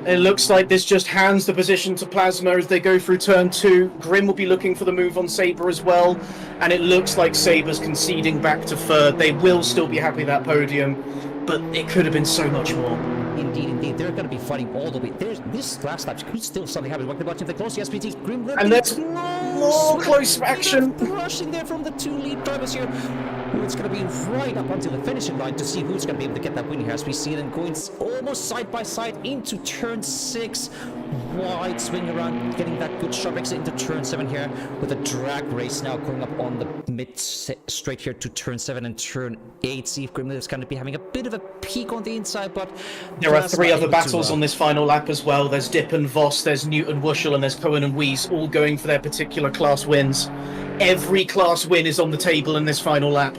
Speaker 2: It looks like this just hands the position to Plasma as they go through turn 2. Grim will be looking for the move on Saber as well, and it looks like Saber's conceding back to third. They will still be happy with that podium, but it could have been so much more. Indeed.
Speaker 1: They're going to be fighting all the way. This last lap could still something happen. We're watching the close SPT. Grim
Speaker 2: and there's more close action.
Speaker 1: Rushing there from the 2 lead drivers here. It's going to be right up until the finishing line to see who's going to be able to get that win here. As we see them going almost side by side into turn 6. Wide swing around, getting that good sharp exit into turn 7 here with a drag race now going up on the mid straight here to turn 7 and turn 8. See if Grimlith is going to be having a bit of a peak on the inside, but
Speaker 2: there are 3 other battles on this final lap as well. There's Dip and Voss, there's Newt and Wushel, and there's Cohen and Weiss, all going for their particular class wins. Every class win is on the table in this final lap.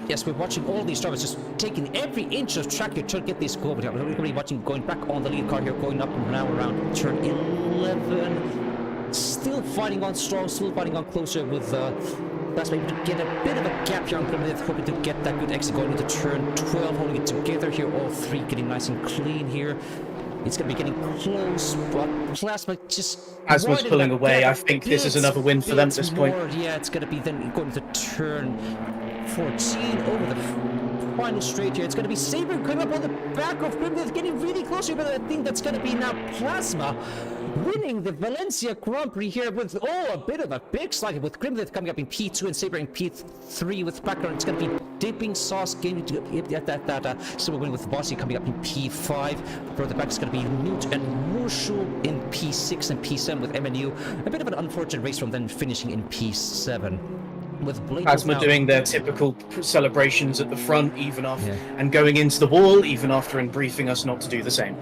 Speaker 1: Yes, we're watching all these drivers just taking every inch of track here to get this goal. We're going to be watching going back on the lead car here, going up now around turn 11. Still fighting on strong, still fighting on closer with that's able to get a bit of a gap here on Grimlith, hoping to get that good exit going into turn 12, holding it together here, all 3 getting nice and clean here. It's going to be getting close, but Plasma just...
Speaker 2: Plasma's pulling away. I think this is another win for them at this point.
Speaker 1: Yeah, it's going to be then going to turn 14 over the final straight here. It's going to be Saber coming up on the back of Grimlith, getting really close here, but I think that's going to be now Plasma winning the Valencia Grand Prix here with, a bit of a big slide with Grimlith coming up in P2 and Saber in P3 with background. It's going to be Dipping Sauce getting to get that silver win with Vossi coming up in P5. Further back it's going to be Newt and Wushel in P6 and P7 with MNU. A bit of an unfortunate race from them finishing in P7. With
Speaker 2: Plasma doing their typical celebrations at the front, even after and going into the wall, even after briefing us not to do the same.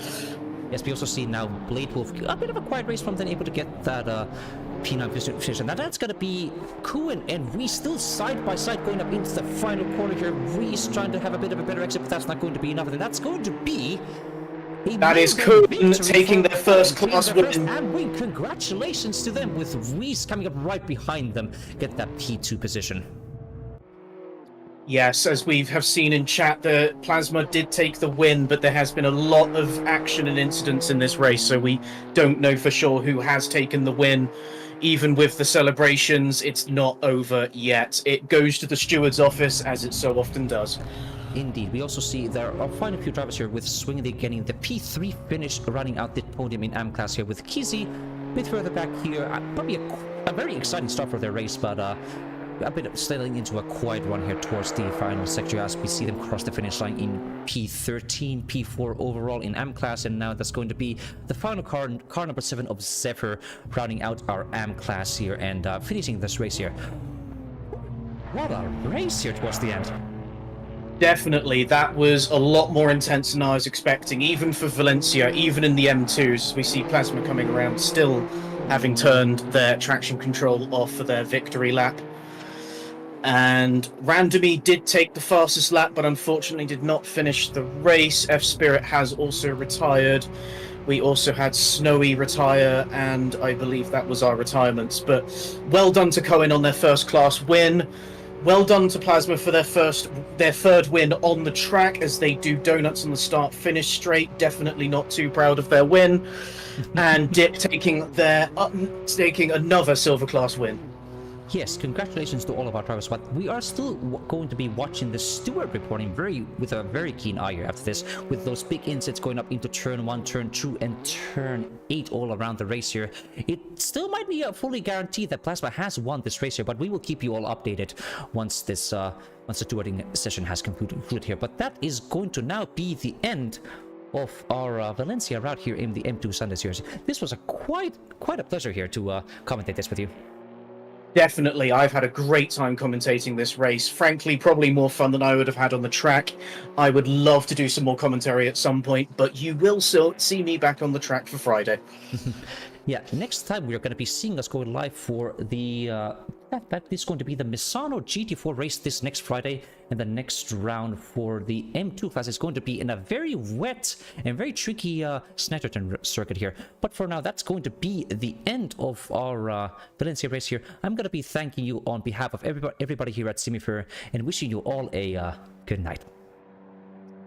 Speaker 1: Yes, we also see now Blade Wolf, a bit of a quiet race from them, able to get that P9 position. Now that's going to be Kuhn and Reese still side by side going up into the final corner here. Reese trying to have a bit of a better exit, but that's not going to be enough. And that's going to be...
Speaker 2: That is Kuhn taking their first class win.
Speaker 1: And congratulations to them with Reese coming up right behind them, get that P2 position.
Speaker 2: Yes, as we have seen in chat, the Plasma did take the win, but there has been a lot of action and incidents in this race, so we don't know for sure who has taken the win. Even with the celebrations, it's not over yet. It goes to the steward's office, as it so often does.
Speaker 1: Indeed, we also see there are quite a few drivers here with Swingly getting the P3 finish, running out the podium in AM class here with Kizzy. A bit further back here, probably a very exciting start for their race, but a bit of sailing into a quiet run here towards the final sector as we see them cross the finish line in P13, P4 overall in AM class, and now that's going to be the final car number 7 of Zephyr, rounding out our AM class here and finishing this race here. What a race here towards the end.
Speaker 2: Definitely, that was a lot more intense than I was expecting, even for Valencia, even in the M2s. We see Plasma coming around, still having turned their traction control off for their victory lap. And Randomy did take the fastest lap, but unfortunately did not finish the race. F-Spirit has also retired. We also had Snowy retire, and I believe that was our retirements. But well done to Cohen on their first class win. Well done to Plasma for their third win on the track, as they do donuts on the start-finish straight. Definitely not too proud of their win. And Dip taking another silver class win.
Speaker 1: Yes, congratulations to all of our drivers, but we are still going to be watching the steward reporting with a very keen eye here after this, with those big insets going up into turn 1, turn 2, and turn 8 all around the race here. It still might be fully guaranteed that Plasma has won this race here, but we will keep you all updated once the stewarding session has concluded here. But that is going to now be the end of our Valencia route here in the M2 Sunday series. This was quite a pleasure here to commentate this with you.
Speaker 2: Definitely, I've had a great time commentating this race. Frankly, probably more fun than I would have had on the track. I would love to do some more commentary at some point, but you will still see me back on the track for Friday.
Speaker 1: Yeah, next time we're going to be seeing us going live for the that is going to be the Misano GT4 race this next Friday, and the next round for the M2 class is going to be in a very wet and very tricky Snetterton circuit here. But for now, that's going to be the end of our Valencia race here. I'm going to be thanking you on behalf of everybody here at Simufur and wishing you all a good night.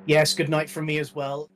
Speaker 2: Yes, good night from me as well.